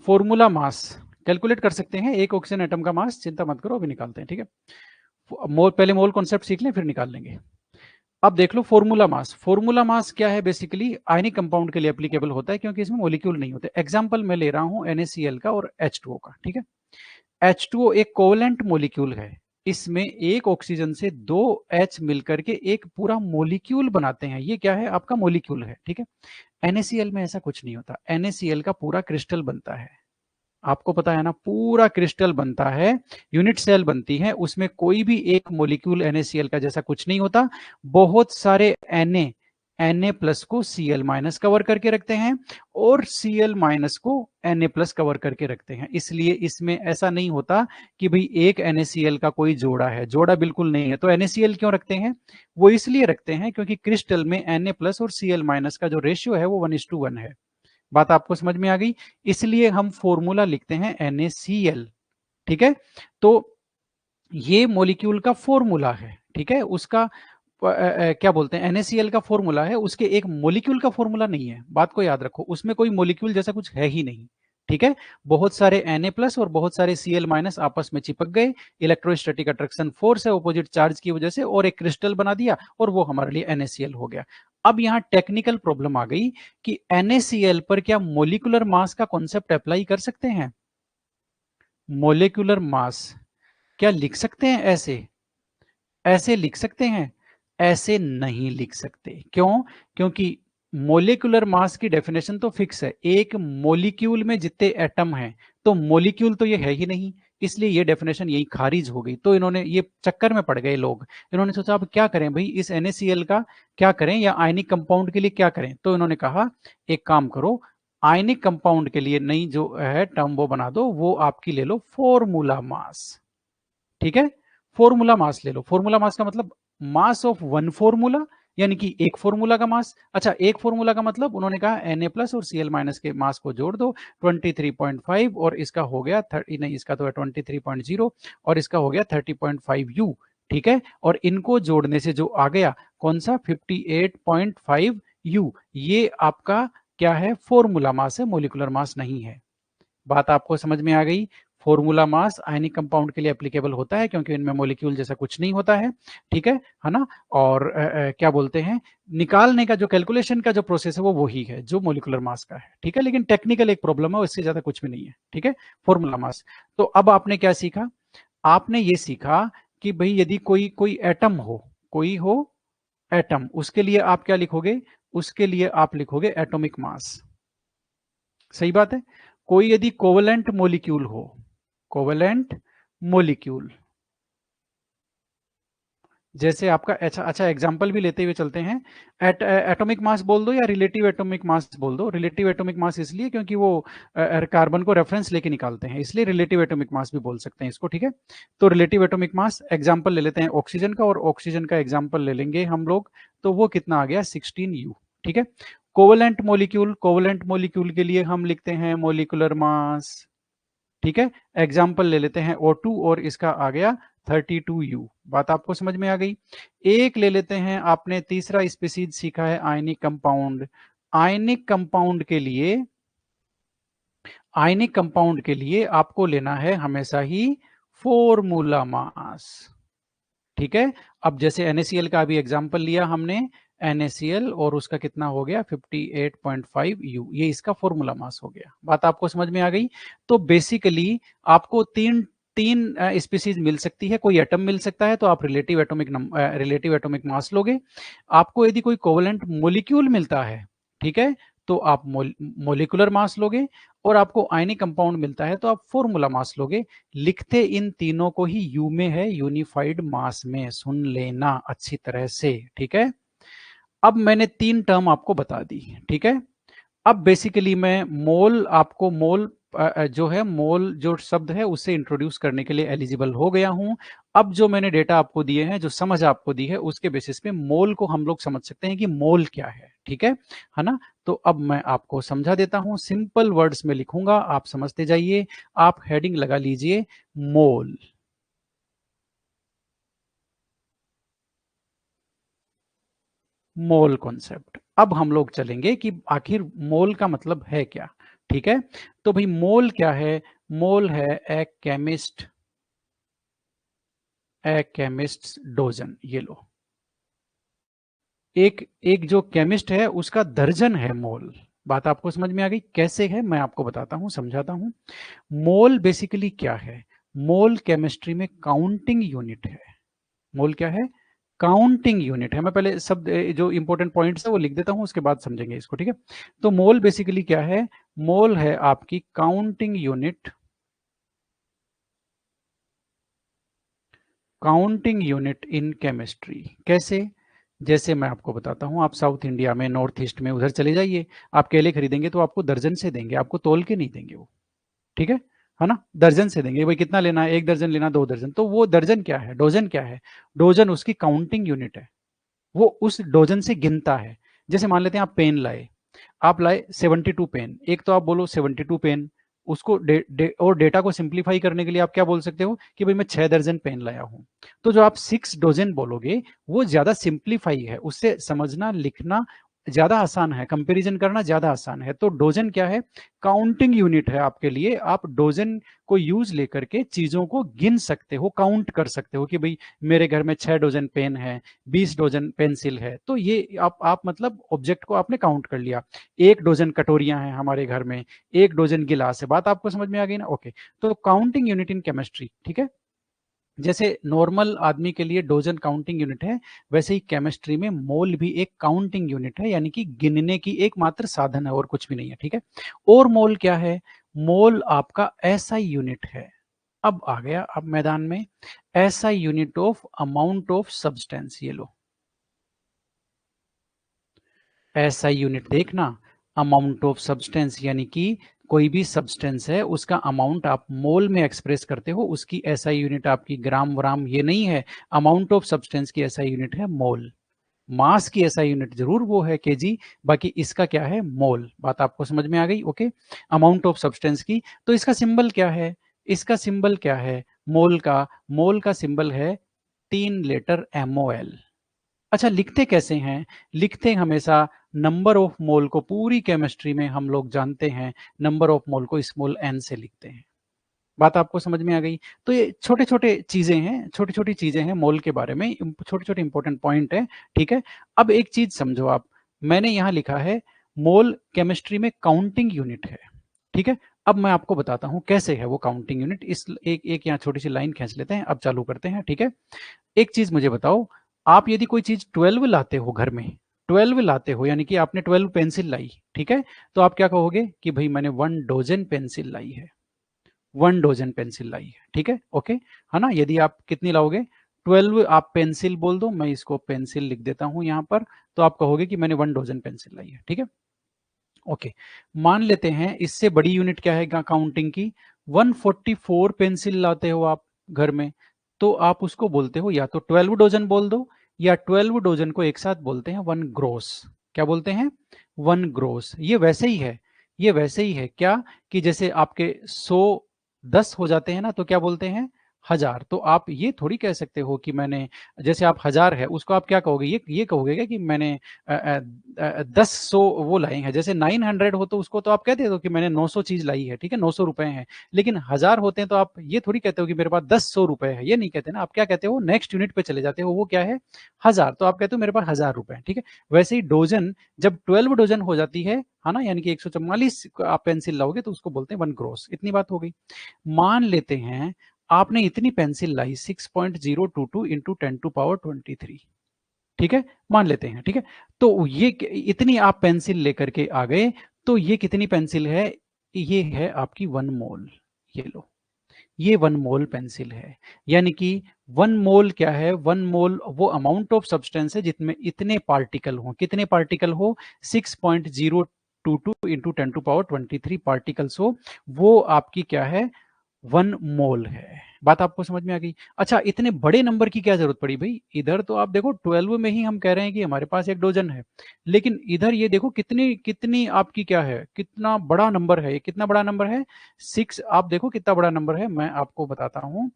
फॉर्मूला मास कैलकुलेट कर सकते हैं, एक ऑक्सीजन एटम का मास, चिंता मत करो अभी निकालते हैं, ठीक है। मोल, पहले मोल कॉन्सेप्ट सीख लें फिर निकाल लेंगे। अब देख लो फॉर्मूला मास, फॉर्मूला मास क्या है, बेसिकली आयनिक कंपाउंड के लिए एप्लीकेबल होता है, क्योंकि इसमें मॉलिक्यूल नहीं होते। एग्जांपल मैं ले रहा हूं NaCl का और H2O का, ठीक है। H2O एक कोवलेंट मॉलिक्यूल है, इसमें एक ऑक्सीजन से 2 H मिलकर के एक पूरा मॉलिक्यूल बनाते हैं, ये क्या है आपका मॉलिक्यूल है, ठीक है। NaCl में ऐसा कुछ नहीं होता, NaCl का पूरा क्रिस्टल बनता है, आपको पता है ना, पूरा क्रिस्टल बनता है, यूनिट सेल बनती है, उसमें कोई भी एक मॉलिक्यूल NaCl का जैसा कुछ नहीं होता। बहुत सारे Na Na+ को Cl- कवर करके रखते हैं और Cl- को Na+ कवर करके रखते हैं। इसलिए इसमें ऐसा नहीं होता कि भाई एक NaCl का कोई जोड़ा है, जोड़ा बिल्कुल नहीं है। तो NaCl क्यों रखते हैं? वो इसलिए रखते हैं क्योंकि क्रिस्टल में Na+ और Cl- का जो रेशियो है वो 1:1 है। बात आपको समझ में आ गई? इसलिए हम फॉर्मूला लिखते हैं NaCl। ठीक है, तो ये मॉलिक्यूल का फॉर्मूला है। ठीक है, उसका क्या बोलते हैं, NaCl का फॉर्मूला है, उसके एक मॉलिक्यूल का फॉर्मूला नहीं है। बात को याद रखो, उसमें कोई मॉलिक्यूल जैसा कुछ है ही नहीं। ठीक है, बहुत सारे Na+ और बहुत सारे Cl- आपस में चिपक गए, इलेक्ट्रोस्टैटिक अट्रैक्शन फोर्स है ऑपोजिट चार्ज की वजह से, और एक क्रिस्टल बना दिया, और वो हमारे लिए NaCl हो गया। अब यहां टेक्निकल प्रॉब्लम आ गई कि NaCl पर क्या मोलिकुलर मास का कॉन्सेप्ट अप्लाई कर सकते हैं? मोलिकुलर मास क्या लिख सकते हैं ऐसे? ऐसे लिख सकते हैं? ऐसे नहीं लिख सकते। क्यों? क्योंकि मोलिकुलर मास की डेफिनेशन तो फिक्स है, एक मोलिक्यूल में जितने एटम हैं, तो मोलिक्यूल तो ये है ही नहीं, इसलिए ये डेफिनेशन यही खारिज हो गई। तो इन्होंने ये चक्कर में पड़ गए लोग, इन्होंने सोचा अब क्या करें भाई, इस NaCl का क्या करें, या आयनिक कंपाउंड के लिए क्या करें? तो इन्होंने कहा एक काम करो, आयनिक कंपाउंड के लिए नई जो है टर्म वो बना दो, वो आपकी ले लो फॉर्मूला मास। ठीक है, फॉर्मूला मास ले लो। फॉर्मूला मास का मतलब मास ऑफ वन फॉर्मूला, यानी कि एक फॉर्मूला का मास। अच्छा, एक फॉर्मूला का मतलब उन्होंने कहा Na+ और Cl- के मास को जोड़ दो, 23.5, और इसका हो गया 30, नहीं इसका तो है 23.0, और इसका हो गया 30.5 U। ठीक है, और इनको जोड़ने से जो आ गया कौन सा, 58.5 U, ये आपका क्या है, फॉर्मूला मास है, मोलिकुलर मास नहीं है। बात आपको समझ में आ गई? फॉर्मूला मास आयनिक कंपाउंड के लिए एप्लीकेबल होता है क्योंकि इनमें मॉलिक्यूल जैसा कुछ नहीं होता है। ठीक है ना? और क्या बोलते हैं, निकालने का जो कैलकुलेशन का जो प्रोसेस है वो वही है जो मॉलिकुलर मास का है। ठीक है, लेकिन टेक्निकल एक प्रॉब्लम है, इससे ज्यादा कुछ भी नहीं है। ठीक है, फॉर्मूला मास। तो अब आपने क्या सीखा? आपने ये सीखा कि भाई यदि कोई कोई एटम हो, कोई हो एटम, उसके लिए आप क्या लिखोगे? उसके लिए आप लिखोगे एटॉमिक मास। सही बात है। कोई यदि कोवलेंट मोलिक्यूल हो, कोवलेंट मोलिक्यूल, जैसे आपका अच्छा अच्छा एग्जांपल भी लेते हुए चलते हैं, एटॉमिक मास बोल दो या रिलेटिव एटॉमिक मास बोल दो। रिलेटिव एटॉमिक मास इसलिए क्योंकि वो कार्बन को रेफरेंस लेके निकालते हैं, इसलिए रिलेटिव एटॉमिक मास भी बोल सकते हैं इसको। ठीक है, तो रिलेटिव एटॉमिक मास एग्जांपल ले लेते हैं ऑक्सीजन का, और ऑक्सीजन का एग्जांपल ले लेंगे हम लोग, तो वो कितना आ गया, 16U। ठीक है, कोवलेंट मोलिक्यूल, कोवलेंट मोलिक्यूल के लिए हम लिखते हैं मोलिकुलर मास। ठीक है, एग्जाम्पल ले लेते हैं O2, और इसका आ गया 32U। बात आपको समझ में आ गई? एक ले लेते हैं, आपने तीसरा स्पीसीज सीखा है आयनिक कंपाउंड। आयनिक कंपाउंड के लिए, आयनिक कंपाउंड के लिए आपको लेना है हमेशा ही फॉर्मूला मास। ठीक है, अब जैसे NaCl का अभी एग्जांपल लिया हमने, NaCl, और उसका कितना हो गया 58.5U, ये इसका फॉर्मूला मास हो गया। बात आपको समझ में आ गई? तो बेसिकली आपको तीन तीन स्पीसीज मिल सकती है, कोई एटम मिल सकता है तो आप रिलेटिव एटॉमिक मास लोगे। आपको यदि कोई कोवलेंट मोलिक्यूल मिलता है, ठीक है, तो आप मोलिकुलर मास लोगे, और आपको आयनिक कंपाउंड मिलता है तो आप फॉर्मूला मास लोगे। लिखते इन तीनों को ही यू में है, यूनिफाइड मास में, सुन लेना अच्छी तरह से। ठीक है, अब मैंने तीन टर्म आपको बता दी। ठीक है, अब बेसिकली मैं मोल, आपको मोल जो है, मोल जो शब्द है उससे इंट्रोड्यूस करने के लिए एलिजिबल हो गया हूं। अब जो मैंने डेटा आपको दिए हैं, जो समझ आपको दी है, उसके बेसिस पे मोल को हम लोग समझ सकते हैं कि मोल क्या है। ठीक है ना? तो अब मैं आपको समझा देता हूं, सिंपल वर्ड्स में लिखूंगा, आप समझते जाइए। आप हेडिंग लगा लीजिए मोल। Mole concept. अब हम लोग चलेंगे कि आखिर मोल का मतलब है क्या। ठीक है, तो भाई मोल क्या है? मोल है ए केमिस्ट, ए केमिस्ट डोजन। ये लो, एक एक जो केमिस्ट है उसका दर्जन है मोल। बात आपको समझ में आ गई? कैसे है मैं आपको बताता हूं, समझाता हूं। मोल बेसिकली क्या है? मोल केमिस्ट्री में काउंटिंग यूनिट है। मोल क्या है? काउंटिंग यूनिट है। मैं पहले सब जो इंपॉर्टेंट पॉइंट्स है वो लिख देता हूं, उसके बाद समझेंगे इसको। ठीक है, तो मोल बेसिकली क्या है? मोल है आपकी counting unit, counting unit in chemistry. कैसे? जैसे मैं आपको बताता हूँ, आप साउथ इंडिया में, नॉर्थ ईस्ट में उधर चले जाइए, आप केले खरीदेंगे तो आपको दर्जन से देंगे, आपको तोल के नहीं देंगे वो, ठीक है ना? दर्जन से देंगे, भाई कितना लेना है, 1 दर्जन लेना, 2 दर्जन, तो वो दर्जन क्या है, डोजन क्या है, डोजन उसकी काउंटिंग यूनिट है, वो उस डोजन से गिनता है। जैसे मान लेते हैं आप पेन लाए, आप लाए 72 पेन, एक तो आप बोलो 72 पेन, उसको और डेटा को सिंप्लीफाई करने के लिए आप क्या बोल सकते हो कि भाई मैं 6 दर्जन पेन लाया हूं। तो जो आप 6 डोजन बोलोगे वो ज्यादा सिंप्लीफाई है, उससे समझना लिखना ज्यादा आसान है, कंपैरिजन करना ज्यादा आसान है। तो डोजन क्या है, काउंटिंग यूनिट है आपके लिए। आप डोजन को यूज लेकर के चीजों को गिन सकते हो, काउंट कर सकते हो कि भाई मेरे घर में 6 डोजन पेन है, 20 डोजन पेंसिल है, तो ये आप मतलब ऑब्जेक्ट को आपने काउंट कर लिया। 1 डोजन कटोरियां हैं हमारे घर में, 1 डोजन गिलास है। बात आपको समझ में आ गई ना? ओके। तो काउंटिंग यूनिट इन केमिस्ट्री, ठीक है, जैसे नॉर्मल आदमी के लिए डोजन काउंटिंग यूनिट है, वैसे ही केमिस्ट्री में मोल भी एक काउंटिंग यूनिट है, यानी कि गिनने की एकमात्र साधन है और कुछ भी नहीं है, ठीक है। और मोल क्या है, मोल आपका एसआई यूनिट है। अब आ गया अब मैदान में SI unit of amount of substance, ये लो एसआई यूनिट देखना, अमाउंट ऑफ सब्सटेंस, यानी कि कोई भी सब्सटेंस है उसका अमाउंट आप मोल में एक्सप्रेस करते हो, उसकी एसआई यूनिट आपकी ग्राम व्राम ये नहीं है, अमाउंट ऑफ सब्सटेंस की एसआई यूनिट है मोल। मास की एसआई यूनिट जरूर वो है केजी, बाकी इसका क्या है, मोल। बात आपको समझ में आ गई? ओके। अमाउंट ऑफ सब्सटेंस की, तो इसका सिंबल क्या है, इसका सिंबल क्या है, मोल का सिंबल है 3 लेटर MOL। अच्छा, लिखते कैसे हैं, लिखते हमेशा नंबर ऑफ मोल को, पूरी केमिस्ट्री में हम लोग जानते हैं नंबर ऑफ मोल को स्मॉल n से लिखते हैं। बात आपको समझ में आ गई? तो ये छोटे छोटे चीजें हैं, छोटी छोटी चीजें हैं मोल के बारे में, छोटे छोटे इंपॉर्टेंट पॉइंट है, ठीक है। अब एक चीज समझो आप, मैंने यहां लिखा है मोल केमिस्ट्री में काउंटिंग यूनिट है, ठीक है। अब मैं आपको बताता हूं कैसे है वो काउंटिंग यूनिट। इस एक एक यहाँ छोटी सी लाइन खींच लेते हैं, अब चालू करते हैं, ठीक है। एक चीज मुझे बताओ, आप यदि कोई चीज 12 लाते हो घर में, 12 लाते हो यानी कि आपने 12 पेंसिल लाई, ठीक है, तो आप क्या कहोगे कि भाई मैंने 1 डोजन पेंसिल लाई है, 1 डोजन पेंसिल लाई है, ठीक है, ओके, है ना। यदि आप कितनी लाओगे, 12 आप पेंसिल बोल दो, मैं इसको पेंसिल लिख देता हूं यहां पर, तो आप कहोगे कि मैंने 1 डोजन पेंसिल लाई है, ठीक है, ओके। मान लेते हैं इससे बड़ी यूनिट क्या है काउंटिंग की, 144 पेंसिल लाते हो आप घर में, तो आप उसको बोलते हो या तो 12 डोजन बोल दो, या 12 डोजन को एक साथ बोलते हैं 1 ग्रोस। क्या बोलते हैं? 1 ग्रोस। ये वैसे ही है, ये वैसे ही है क्या, कि जैसे आपके 100 10 हो जाते हैं ना, तो क्या बोलते हैं, 1000। तो आप ये थोड़ी कह सकते हो कि मैंने, जैसे आप 1000 है उसको आप क्या कहोगे, ये कहोगे क्या कि मैंने 10 100 वो लाए हैं। जैसे 900 हो तो उसको तो आप कहते हो कि मैंने 900 चीज लाई है, ठीक है, 900 रुपए हैं। लेकिन 1000 होते हैं तो आप ये थोड़ी कहते हो कि मेरे पास 10 100 रुपए है, ये नहीं कहते ना। आप क्या कहते हो, नेक्स्ट यूनिट पे चले जाते हो, वो क्या है, 1000, तो आप कहते हो मेरे पास 1000 रुपए, ठीक है। वैसे ही डोजन जब 12 डोजन हो जाती है ना, यानी कि 144 आप पेंसिल लाओगे तो उसको बोलते हैं 1 ग्रोस। इतनी बात हो गई। मान लेते हैं आपने इतनी पेंसिल लाई 6.022 इंटू 10⁻23, ठीक है, मान लेते हैं, ठीक है। तो ये इतनी आप पेंसिल लेकर के आ गए, तो ये कितनी पेंसिल है, ये है आपकी 1 मोल। ये लो, ये 1 मोल पेंसिल है, यानी कि 1 मोल क्या है, 1 मोल वो अमाउंट ऑफ सब्सटेंस है जितमें इतने पार्टिकल हो, कितने पार्टिकल हो, 6.022 इंटू 10⁻23 पार्टिकल्स हो, वो आपकी क्या है, 1 मोल है। बात आपको समझ में आ गई? अच्छा, इतने बड़े नंबर की क्या जरूरत पड़ी भाई, इधर तो आप देखो 12 में ही हम कह रहे हैं कि हमारे पास 1 डोजन है, लेकिन इधर ये देखो कितनी कितनी आपकी क्या है, कितना बड़ा नंबर है, ये कितना बड़ा नंबर है, 6। आप देखो कितना बड़ा नंबर है, मैं आपको बताता हूं।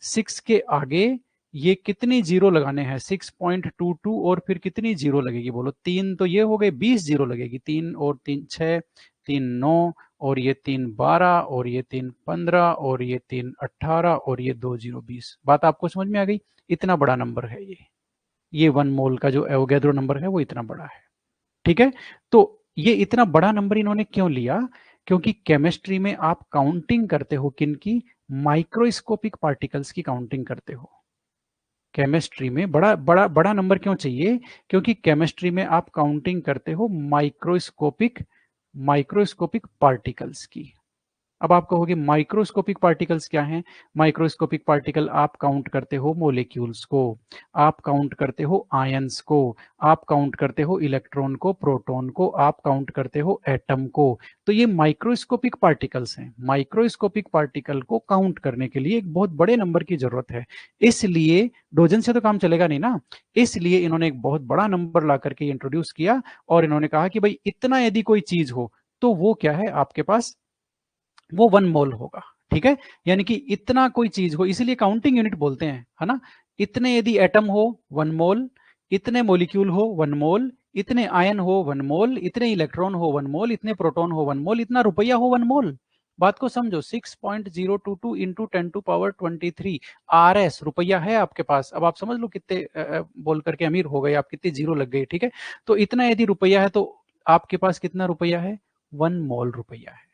6 के आगे ये कितनी जीरो लगाने हैं, 6.22, और फिर कितनी जीरो लगेगी बोलो, 3, तो ये हो गए 20 जीरो लगेगी, 3 और 3 6, 3 9, और ये 3 12, और ये 3 15, और ये 3 18, और ये 2 0 20। बात आपको समझ में आ गई? इतना बड़ा नंबर है ये 1 मोल का जो एवोगैड्रो नंबर है वो इतना बड़ा है, ठीक है। तो ये इतना बड़ा नंबर इन्होंने क्यों लिया, क्योंकि केमिस्ट्री में आप काउंटिंग करते हो किनकी, माइक्रोस्कोपिक पार्टिकल्स की काउंटिंग करते हो। केमिस्ट्री में बड़ा बड़ा बड़ा नंबर क्यों चाहिए, क्योंकि केमिस्ट्री में आप काउंटिंग करते हो माइक्रोस्कोपिक माइक्रोस्कोपिक पार्टिकल्स की। अब आप कहोगे माइक्रोस्कोपिक पार्टिकल्स क्या हैं? माइक्रोस्कोपिक पार्टिकल आप काउंट करते हो मॉलिक्यूल्स को, आप काउंट करते हो आयंस को, आप काउंट करते हो इलेक्ट्रॉन को, प्रोटॉन को, आप काउंट करते हो एटम को। तो ये माइक्रोस्कोपिक पार्टिकल्स हैं। माइक्रोस्कोपिक पार्टिकल को काउंट करने के लिए एक बहुत बड़े नंबर की जरूरत है, इसलिए डोजन से तो काम चलेगा नहीं ना, इसलिए इन्होंने एक बहुत बड़ा नंबर ला करके इंट्रोड्यूस किया और इन्होंने कहा कि भाई इतना यदि कोई चीज हो तो वो क्या है आपके पास, वो 1 मोल होगा। ठीक है, यानी कि इतना कोई चीज हो, इसीलिए काउंटिंग यूनिट बोलते हैं, है ना। इतने यदि एटम हो 1 मोल, इतने मोलिक्यूल हो 1 मोल, इतने आयन हो 1 मोल, इतने इलेक्ट्रॉन हो 1 मोल, इतने प्रोटॉन हो 1 मोल, इतना रुपया हो 1 मोल। बात को समझो, 6.022 इंटू 10⁻23 RS रुपया है आपके पास। अब आप समझ लो कितने बोल करके अमीर हो गए आप, कितनी जीरो लग गई। ठीक है, तो इतना यदि रुपया है तो आपके पास कितना रुपया है? 1 मोल रुपया है।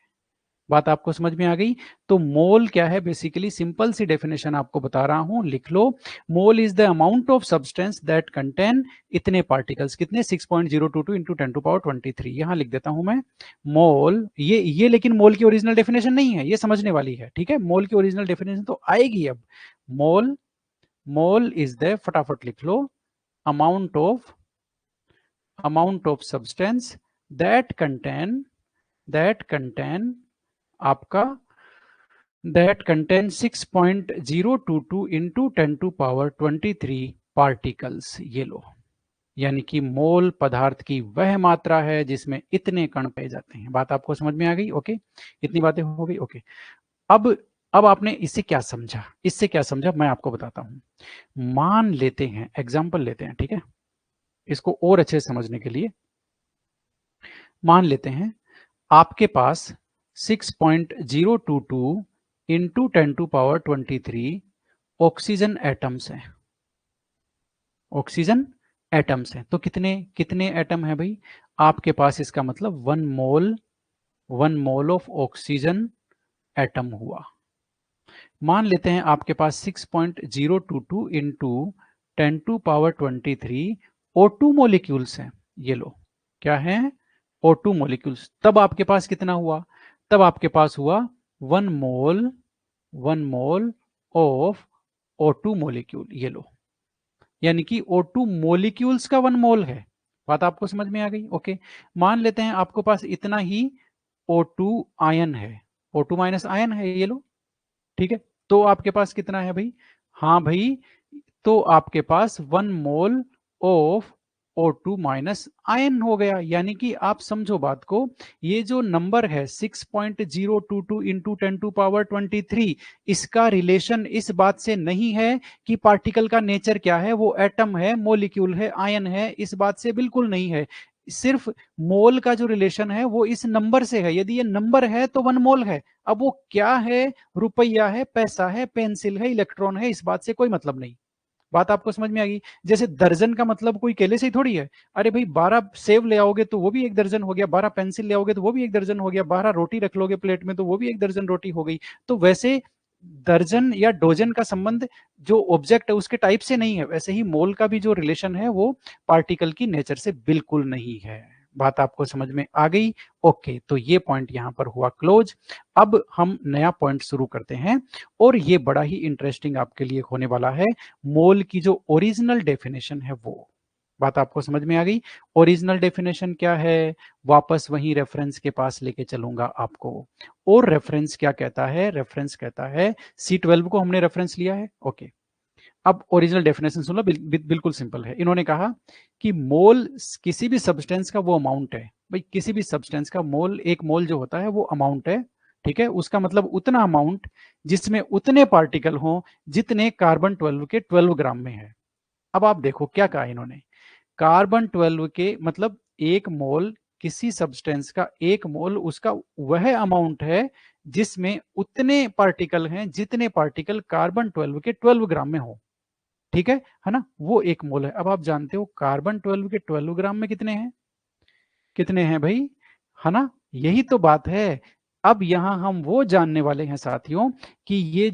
बात आपको समझ में आ गई? तो मोल क्या है? बेसिकली सिंपल सी डेफिनेशन आपको बता रहा हूं, लिख लो। Mole is the amount of substance that contain इतने पार्टिकल्स, कितने? 6.022 इंटू 10⁻23। यहां लिख देता हूं मैं मोल, ये लेकिन मोल की ओरिजिनल डेफिनेशन नहीं है, ये समझने वाली है। ठीक है, मोल की ओरिजिनल डेफिनेशन तो आएगी अब। मोल, मोल इज द, फटाफट लिख लो, amount of substance that contain आपका that contains 6.022 into 10⁻23 पार्टिकल्स। ये लो, यानी कि मोल पदार्थ की वह मात्रा है जिसमें इतने कण पाए जाते हैं। बात आपको समझ में आ गई? ओके, इतनी बातें हो गई। ओके, अब आपने इससे क्या समझा? इससे क्या समझा मैं आपको बताता हूं। मान लेते हैं, एग्जाम्पल लेते हैं, ठीक है, इसको और अच्छे से समझने के लिए मान लेते हैं आपके पास 6.022 इंटू 10⁻23 ऑक्सीजन एटम्स हैं। ऑक्सीजन एटम्स हैं, तो कितने कितने एटम है भाई आपके पास? इसका मतलब 1 मोल ऑफ ऑक्सीजन एटम हुआ। मान लेते हैं आपके पास 6.022 इंटू 10⁻23 O2 मोलिक्यूल्स हैं। ये लो, क्या है? O2 molecules. तब आपके पास कितना हुआ? तब आपके पास हुआ 1 मोल ऑफ O2 मोलिक्यूल। ये लो, यानी कि O2 मोलिक्यूल्स का 1 मोल है। बात आपको समझ में आ गई? ओके, मान लेते हैं आपके पास इतना ही O2 आयन है, O2 माइनस आयन है। ये लो, ठीक है, तो आपके पास कितना है भाई? हाँ भाई, तो आपके पास 1 mole of O2 minus ion हो गया। यानी कि आप समझो बात को, ये जो नंबर है 6.022 इंटू 10⁻23, इसका रिलेशन इस बात से नहीं है कि पार्टिकल का नेचर क्या है, वो एटम है, मोलिक्यूल है, आयन है, इस बात से बिल्कुल नहीं है। सिर्फ मोल का जो रिलेशन है वो इस नंबर से है। यदि ये नंबर है तो 1 मोल है। अब वो क्या है? रुपया है, पैसा है, पेंसिल है, इलेक्ट्रॉन है, इस बात से कोई मतलब नहीं। बात आपको समझ में आ गई? जैसे दर्जन का मतलब कोई केले से ही थोड़ी है। अरे भाई 12 सेब ले आओगे तो वो भी एक दर्जन हो गया, 12 पेंसिल ले आओगे तो वो भी एक दर्जन हो गया, 12 रोटी रख लोगे प्लेट में तो वो भी एक दर्जन रोटी हो गई। तो वैसे दर्जन या डोजन का संबंध जो ऑब्जेक्ट है उसके टाइप से नहीं है, वैसे ही मोल का भी जो रिलेशन है वो पार्टिकल की नेचर से बिल्कुल नहीं है। बात आपको समझ में आ गई? ओके, तो ये पॉइंट यहां पर हुआ क्लोज। अब हम नया पॉइंट शुरू करते हैं और ये बड़ा ही इंटरेस्टिंग आपके लिए होने वाला है। मोल की जो ओरिजिनल डेफिनेशन है वो। बात आपको समझ में आ गई? ओरिजिनल डेफिनेशन क्या है? वापस वहीं रेफरेंस के पास लेके चलूंगा आपको। और रेफरेंस क्या कहता है? रेफरेंस कहता है, C12 को हमने रेफरेंस लिया है। ओके, अब ओरिजिनल डेफिनेशन सुन लो, बिल्कुल सिंपल है। इन्होंने कहा कि मोल किसी भी सब्सटेंस का वो अमाउंट है। भाई किसी भी सब्सटेंस का मोल, एक मोल जो होता है वो अमाउंट है। ठीक है, उसका मतलब उतना अमाउंट जिसमें उतने पार्टिकल हों जितने कार्बन 12 के 12 ग्राम में है। अब आप देखो क्या कहा इन्होंने, कार्बन 12 के मतलब एक मोल, किसी सब्सटेंस का एक मोल उसका वह अमाउंट है जिसमें उतने पार्टिकल हैं जितने पार्टिकल कार्बन 12 के 12 ग्राम में हो। ठीक है ना, वो एक मोल है। अब आप जानते हो कार्बन 12 के 12 ग्राम में कितने हैं? कितने हैं भाई? है ना, यही तो बात है। अब यहां हम वो जानने वाले हैं साथियों कि ये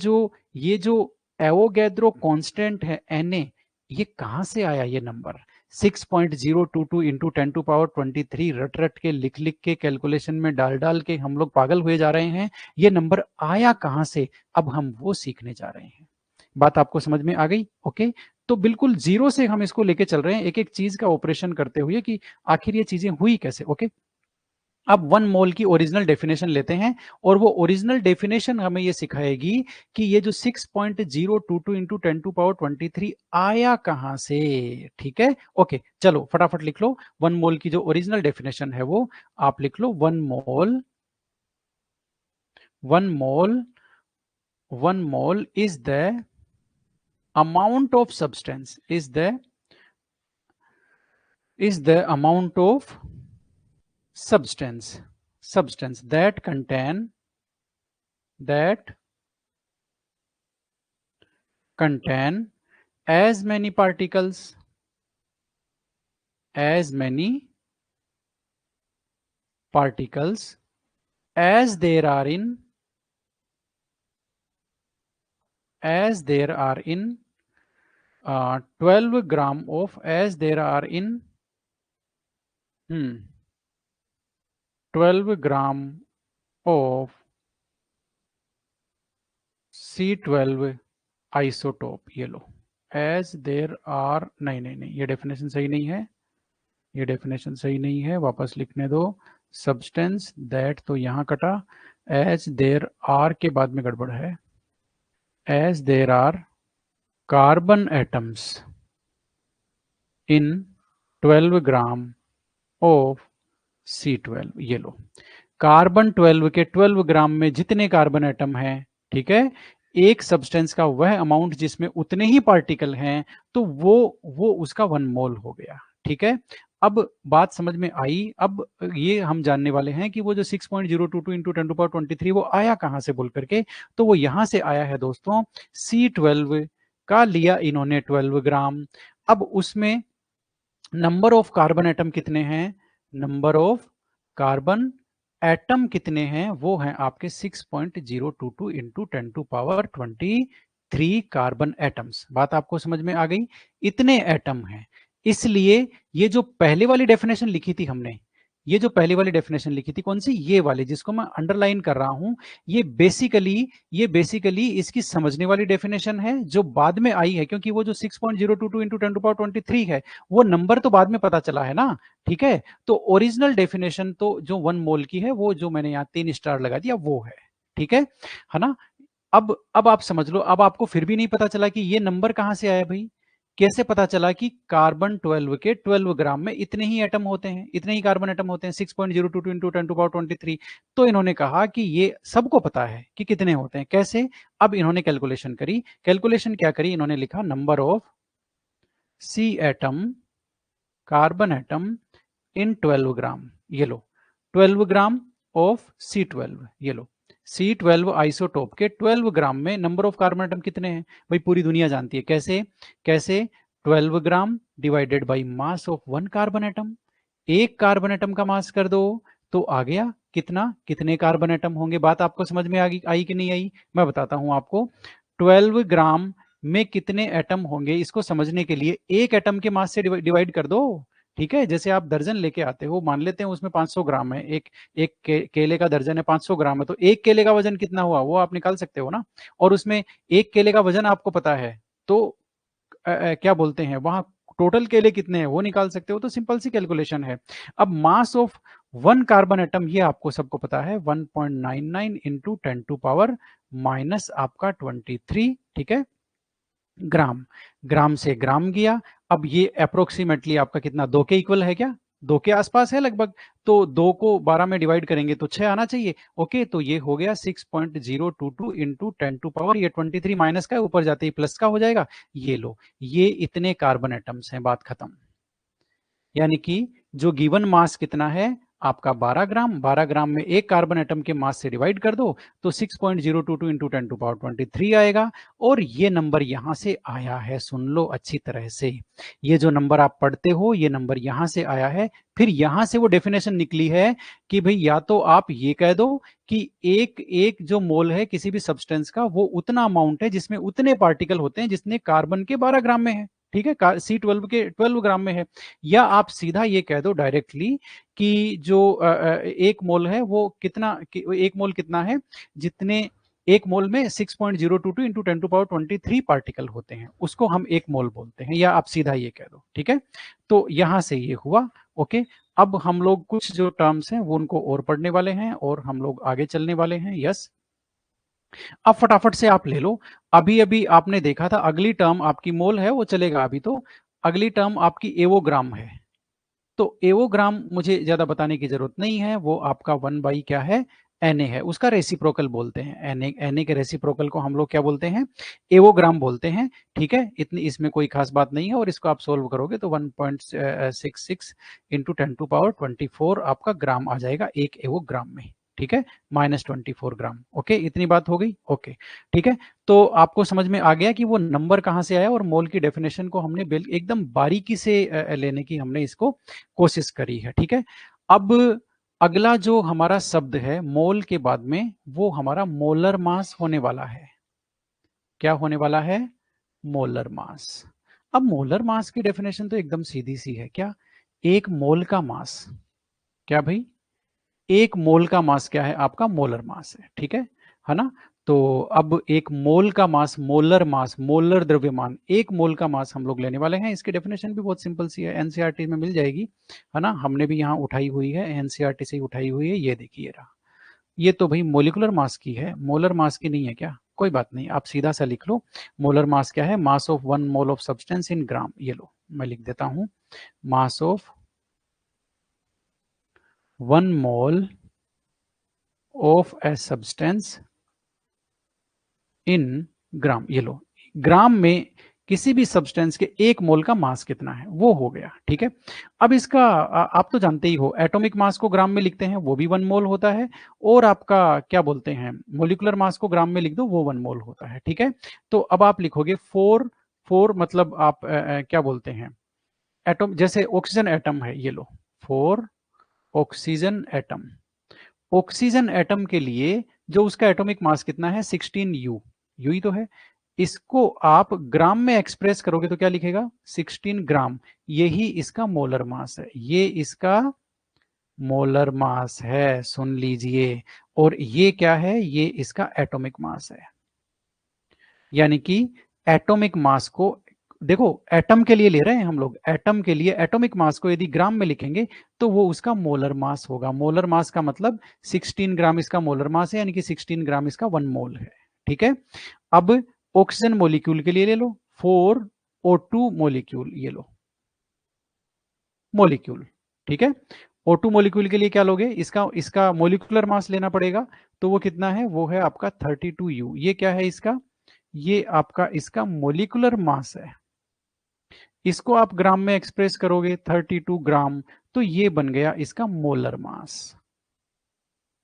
जो एवोगैड्रो कांस्टेंट है Na, ये कहां से आया ये नंबर? 6.022 इंटू 10⁻23 रट रट के लिख के कैलकुलेशन में डाल के हम लोग पागल हुए जा रहे हैं। ये नंबर आया कहां से, अब हम वो सीखने जा रहे हैं। बात आपको समझ में आ गई? ओके, तो बिल्कुल जीरो से हम इसको लेके चल रहे हैं, एक एक चीज का ऑपरेशन करते हुए कि आखिर ये चीजें हुई कैसे। ओके, अब 1 मोल की ओरिजिनल डेफिनेशन लेते हैं, और वो ओरिजिनल डेफिनेशन हमें ये सिखाएगी कि ये जो 6.022 इंटू 10⁻23 आया कहां से। ठीक है, ओके, चलो फटाफट लिख लो 1 मोल की जो ओरिजिनल डेफिनेशन है वो आप लिख लो। 1 मोल, 1 mole is the amount of substance, is the amount of substance that contain as many particles as there are in 12 gram of, as there are in 12 gram of C12 isotope. ये लो, as there are, नहीं, ये definition सही नहीं है, ये definition सही नहीं है, वापस लिखने दो। सब्सटेंस दैट तो यहां कटा, एज देर आर के बाद में गड़बड़ है। As there are carbon atoms in 12 gram of C12। ये लो, कार्बन 12 के 12 ग्राम में जितने कार्बन एटम हैं, ठीक है, एक सब्सटेंस का वह अमाउंट जिसमें उतने ही पार्टिकल हैं, तो वो उसका 1 मोल हो गया। ठीक है, अब बात समझ में आई। अब ये हम जानने वाले हैं कि वो जो 6.022 इंटू 10⁻23 वो आया कहां से बोल करके, तो वो यहां से आया है दोस्तों, C12 का लिया इन्होंने 12 ग्राम। अब उसमें नंबर ऑफ कार्बन एटम कितने हैं, नंबर ऑफ कार्बन एटम कितने हैं, वो हैं आपके 6.022 इंटू 10⁻23 कार्बन एटम्स। बात आपको समझ में आ गई? इतने एटम हैं, इसलिए ये जो पहले वाली डेफिनेशन लिखी थी हमने, ये जो पहली वाली डेफिनेशन लिखी थी, कौन सी, ये वाली जिसको मैं अंडरलाइन कर रहा हूं, ये बेसिकली इसकी समझने वाली डेफिनेशन है जो बाद में आई है, क्योंकि वो जो 6.022 इंटू 10⁻23 है वो नंबर तो बाद में पता चला है ना। ठीक है, तो ओरिजिनल डेफिनेशन तो जो 1 मोल की है, वो जो मैंने यहाँ 3 स्टार लगा दिया वो है। ठीक है ना। अब आप समझ लो, अब आपको फिर भी नहीं पता चला कि ये नंबर कहां से आया भाई, कैसे पता चला कि कार्बन 12 के 12 ग्राम में इतने ही एटम होते हैं, इतने ही कार्बन एटम होते हैं 6.022 इंटू 10⁻23। तो इन्होंने कहा कि ये सबको पता है कि कितने होते हैं, कैसे। अब इन्होंने कैलकुलेशन करी, कैलकुलेशन क्या करी, इन्होंने लिखा number of C atom, carbon atom in 12 gram. ये लो, 12 ग्राम ऑफ C12, ये लो, C12 आइसोटोप के 12 ग्राम में नंबर ऑफ कार्बन एटम कितने हैं भाई, पूरी दुनिया जानती है कैसे, 12 gram divided by mass of 1 carbon atom. एक कार्बन एटम का मास कर दो तो आ गया कितना, कितने कार्बन एटम होंगे। बात आपको समझ में आई कि नहीं आई, मैं बताता हूं आपको। 12 ग्राम में कितने एटम होंगे, इसको समझने के लिए एक एटम के मास से डिवाइड कर दो। ठीक है, जैसे आप दर्जन लेके आते हो, मान लेते हैं उसमें 500 ग्राम है, एक केले का दर्जन है 500 ग्राम है, तो एक केले का वजन कितना हुआ वो आप निकाल सकते हो ना। और उसमें एक केले का वजन आपको पता है, तो क्या बोलते हैं वहां टोटल केले कितने हैं वो निकाल सकते हो, तो सिंपल सी कैलकुलेशन है। अब मास ऑफ 1 कार्बन एटम ये आपको सबको पता है 1.99 इंटू 10⁻⁻ आपका 23। ठीक है, ग्राम, ग्राम से ग्राम गया। अब ये अप्रोक्सीमेटली आपका कितना, 2 के इक्वल है क्या, 2 के आसपास है लगभग, तो 2 को 12 में डिवाइड करेंगे तो 6 आना चाहिए। ओके, तो ये हो गया 6.022 इंटू 10⁻, ये 23 माइनस का है, ऊपर जाते ही प्लस का हो जाएगा। ये लो, ये इतने कार्बन एटम्स हैं, बात खत्म। यानी कि जो गिवन मास कितना है आपका 12 ग्राम, 12 ग्राम में एक कार्बन एटम के मास से डिवाइड कर दो तो 6.022 इंटू 10⁻23 आएगा। और ये नंबर यहां से आया है, सुन लो अच्छी तरह से, ये जो नंबर आप पढ़ते हो ये नंबर यहां से आया है। फिर यहां से वो डेफिनेशन निकली है कि भाई या तो आप ये कह दो कि एक एक जो मोल है किसी भी सब्सटेंस का वो उतना अमाउंट है जिसमें उतने पार्टिकल होते हैं जितने कार्बन के 12 ग्राम में है। ठीक है, C12 के 12 ग्राम में है। या आप सीधा ये कह दो डायरेक्टली कि जो 1 मोल है वो कितना, 1 मोल कितना है, जितने 1 मोल में 6.022 इंटू 10⁻23 पार्टिकल होते हैं, उसको हम 1 मोल बोलते हैं, या आप सीधा ये कह दो। ठीक है, तो यहां से ये हुआ। ओके, अब हम लोग कुछ जो टर्म्स हैं वो उनको और पढ़ने वाले हैं और हम लोग आगे चलने वाले हैं। यस, अब फटाफट से आप ले लो। अभी अभी आपने देखा था, अगली टर्म आपकी मोल है वो चलेगा अभी, तो अगली टर्म आपकी एवोग्राम है। तो एवोग्राम मुझे ज्यादा बताने की जरूरत नहीं है, वो आपका 1 क्या है, Na है, उसका रेसिप्रोकल बोलते हैं। Na के रेसिप्रोकल को हम लोग क्या बोलते हैं, एवोग्राम बोलते हैं। ठीक है, इतनी इसमें कोई खास बात नहीं है, और इसको आप सोल्व करोगे तो 1.66 इंटू 10⁻24 आपका ग्राम आ जाएगा एक एवोग्राम में। ठीक है, -24 ग्राम। ओके, इतनी बात हो गई। ओके, ठीक है, तो आपको समझ में आ गया कि वो नंबर कहां से आया, और मोल की डेफिनेशन को हमने एकदम बारीकी से लेने की हमने इसको कोशिश करी है। ठीक है, अब अगला जो हमारा शब्द है मोल के बाद में, वो हमारा मोलर मास होने वाला है। क्या होने वाला है, मोलर मास। अब मोलर मास की डेफिनेशन तो एकदम सीधी सी है, क्या, एक मोल का मास, क्या भाई, एक मोल का मास क्या है आपका, मोलर मास है ना। तो अब एक मोल का मास, मोलर मास, मोलर द्रव्यमान, एक मोल का मास हम लोग लेने वाले हैं। इसकी डेफिनेशन भी बहुत सिंपल सी है, एनसीईआरटी में मिल जाएगी, है ना, हमने भी यहाँ उठाई हुई है, एनसीईआरटी से ही उठाई हुई है। ये देखिए रहा, ये तो भाई मोलिकुलर मास की है, मोलर मास की नहीं है क्या, कोई बात नहीं, आप सीधा सा लिख लो। मोलर मास क्या है, mass of 1 mole of substance in gram. ये लो मैं लिख देता हूं, mass of 1 mole of a substance in gram. ये लो, ग्राम में किसी भी सब्सटेंस के 1 मोल का मास कितना है, वो हो गया। ठीक है, अब इसका आप तो जानते ही हो, एटॉमिक मास को ग्राम में लिखते हैं, वो भी 1 मोल होता है, और आपका क्या बोलते हैं, मोलिकुलर मास को ग्राम में लिख दो, वो 1 मोल होता है। ठीक है, तो अब आप लिखोगे 4 मतलब आप क्या बोलते हैं, एटम, जैसे ऑक्सीजन एटम है, ये लो 4 ऑक्सीजन एटम। ऑक्सीजन एटम के लिए जो उसका एटॉमिक मास कितना है, 16U, यू ही तो है। इसको आप ग्राम में एक्सप्रेस करोगे तो क्या लिखेगा, 16 ग्राम। यही इसका मोलर मास है, ये इसका मोलर मास है, सुन लीजिए। और ये क्या है, ये इसका एटॉमिक मास है। यानी कि एटॉमिक मास को देखो, एटम के लिए ले रहे हैं हम लोग, एटम के लिए एटॉमिक मास को यदि ग्राम में लिखेंगे तो वो उसका मोलर मास होगा। मोलर मास का मतलब 16 ग्राम इसका मोलर मास है, यानी कि 16 ग्राम इसका 1 मोल है। ठीक है, अब ऑक्सीजन मोलिक्यूल के लिए ले लो 4O2 मोलिक्यूल, ये लो मोलिक्यूल। ठीक है, O2 मोलिक्यूल के लिए क्या लोगे, इसका इसका मोलिकुलर मास लेना पड़ेगा, तो वो कितना है, वो है आपका 32U। ये क्या है इसका, ये आपका इसका मोलिकुलर मास है। इसको आप ग्राम में एक्सप्रेस करोगे 32 ग्राम, तो ये बन गया इसका मोलर मास।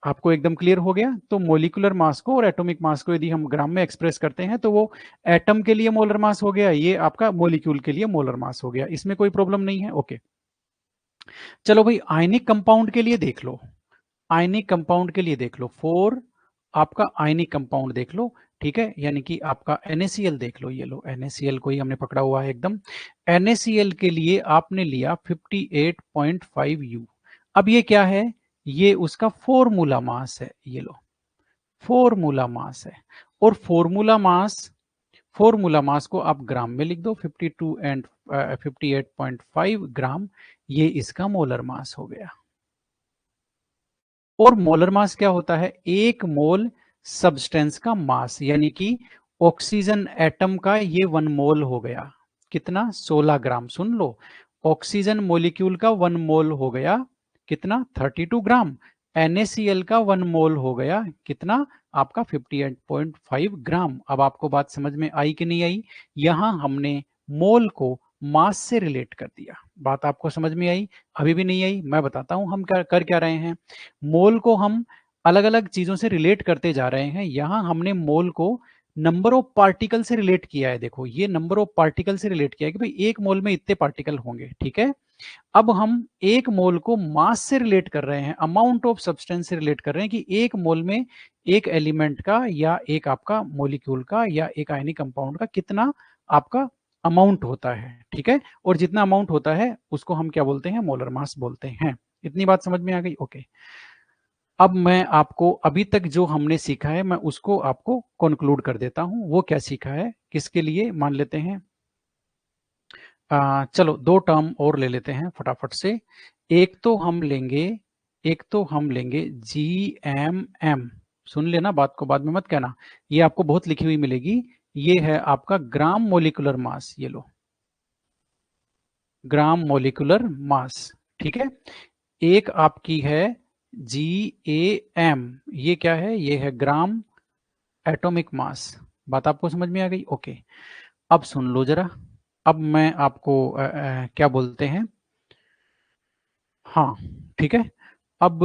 आपको एकदम क्लियर हो गया। तो मोलिकुलर मास को और एटॉमिक मास को यदि हम ग्राम में एक्सप्रेस करते हैं तो वो एटम के लिए मोलर मास हो गया, ये आपका मोलिक्यूल के लिए मोलर मास हो गया, इसमें कोई प्रॉब्लम नहीं है। ओके, चलो भाई आयनिक कंपाउंड के लिए देख लो, आयनिक कंपाउंड के लिए देख लो, 4 आपका आयनिक कंपाउंड देख लो। ठीक है, यानी कि आपका NaCl देख लो, ये लो NaCl को ही हमने पकड़ा हुआ है एकदम। NaCl के लिए आपने लिया 58.5U। अब ये क्या है, ये उसका फॉर्मूला मास है, ये लो फॉर्मूला मास है। और फॉर्मूला मास को आप ग्राम में लिख दो, 52 एंड 58.5 ग्राम, ये इसका मोलर मास हो गया। और मोलर मास क्या होता है, 1 मोल सब्सटेंस का मास, यानी कि ऑक्सीजन एटम का ये 1 मोल हो गया, कितना, 16 ग्राम। सुन लो, ऑक्सीजन मोलिक्यूल का 1 मोल हो गया कितना, 32 ग्राम। NaCl का 1 मोल हो गया कितना, आपका 58.5 ग्राम। अब आपको बात समझ में आई कि नहीं आई, यहां हमने मोल को मास से रिलेट कर दिया। बात आपको समझ में आई, अभी भी नहीं आई, मैं बताता हूं हम कर क्या रहे हैं। मोल को हम अलग अलग चीजों से रिलेट करते जा रहे हैं, यहां हमने मोल को नंबर ऑफ पार्टिकल से रिलेट किया है। देखो, ये नंबर ऑफ पार्टिकल से रिलेट किया है कि भाई 1 मोल में इतने पार्टिकल होंगे। ठीक है, अब हम 1 मोल को मास से रिलेट कर रहे हैं, अमाउंट ऑफ सब्सटेंस से रिलेट कर रहे हैं कि 1 मोल में एक एलिमेंट का या एक आपका मोलिक्यूल का या एक आयनिक कंपाउंड का कितना आपका अमाउंट होता है, ठीक है, और जितना अमाउंट होता है उसको हम क्या बोलते हैं, मोलर मास बोलते हैं। इतनी बात समझ में आ गई? ओके। अब मैं आपको अभी तक जो हमने सीखा है मैं उसको आपको कंक्लूड कर देता हूं। वो क्या सीखा है, किसके लिए, मान लेते हैं चलो 2 टर्म और ले लेते हैं फटाफट से। एक तो हम लेंगे GMM। सुन लेना बात को, बाद में मत कहना, ये आपको बहुत लिखी हुई मिलेगी। ये है आपका ग्राम मोलिकुलर मास, ये लो, ग्राम मोलिकुलर मास, ठीक है। एक आपकी है GAM, ये क्या है, ये है ग्राम एटॉमिक मास। बात आपको समझ में आ गई? ओके। अब सुन लो जरा, अब मैं आपको क्या बोलते हैं, हाँ ठीक है। अब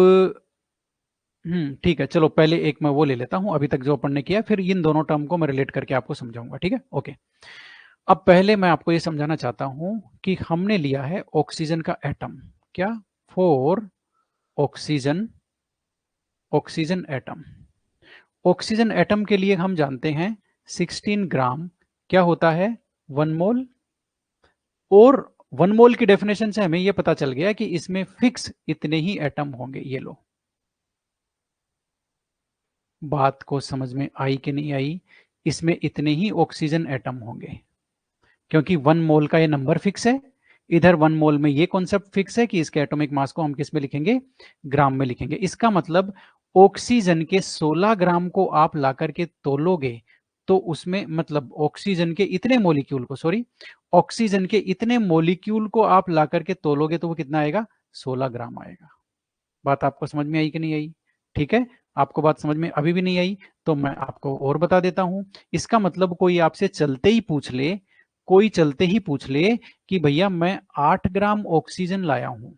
ठीक है, चलो पहले एक मैं वो ले लेता हूं अभी तक जो अपन ने किया, फिर इन दोनों टर्म को मैं रिलेट करके आपको समझाऊंगा, ठीक है। ओके। अब पहले मैं आपको ये समझाना चाहता हूं कि हमने लिया है ऑक्सीजन का एटम, क्या, four oxygen, oxygen atom. Oxygen atom के लिए हम जानते हैं 16 ग्राम क्या होता है, 1 मोल। और 1 मोल की डेफिनेशन से हमें यह पता चल गया कि इसमें फिक्स इतने ही एटम होंगे। ये लो, बात को समझ में आई कि नहीं आई? इसमें इतने ही ऑक्सीजन एटम होंगे, क्योंकि 1 मोल का ये नंबर फिक्स है। इधर 1 मोल में ये कॉन्सेप्ट फिक्स है कि इसके एटॉमिक मास को हम किस में लिखेंगे, ग्राम में लिखेंगे। इसका मतलब ऑक्सीजन के 16 ग्राम को आप ला करके तोलोगे तो उसमें, मतलब ऑक्सीजन के इतने मोलिक्यूल को, सॉरी, ऑक्सीजन के इतने मोलिक्यूल को आप ला करके तोलोगे तो वो कितना आएगा, 16 ग्राम आएगा। बात आपको समझ में आई कि नहीं आई? ठीक है। आपको बात समझ में अभी भी नहीं आई तो मैं आपको और बता देता हूं। इसका मतलब कोई आपसे चलते ही पूछ ले, कोई चलते ही पूछ ले कि भैया मैं 8 ग्राम ऑक्सीजन लाया हूं,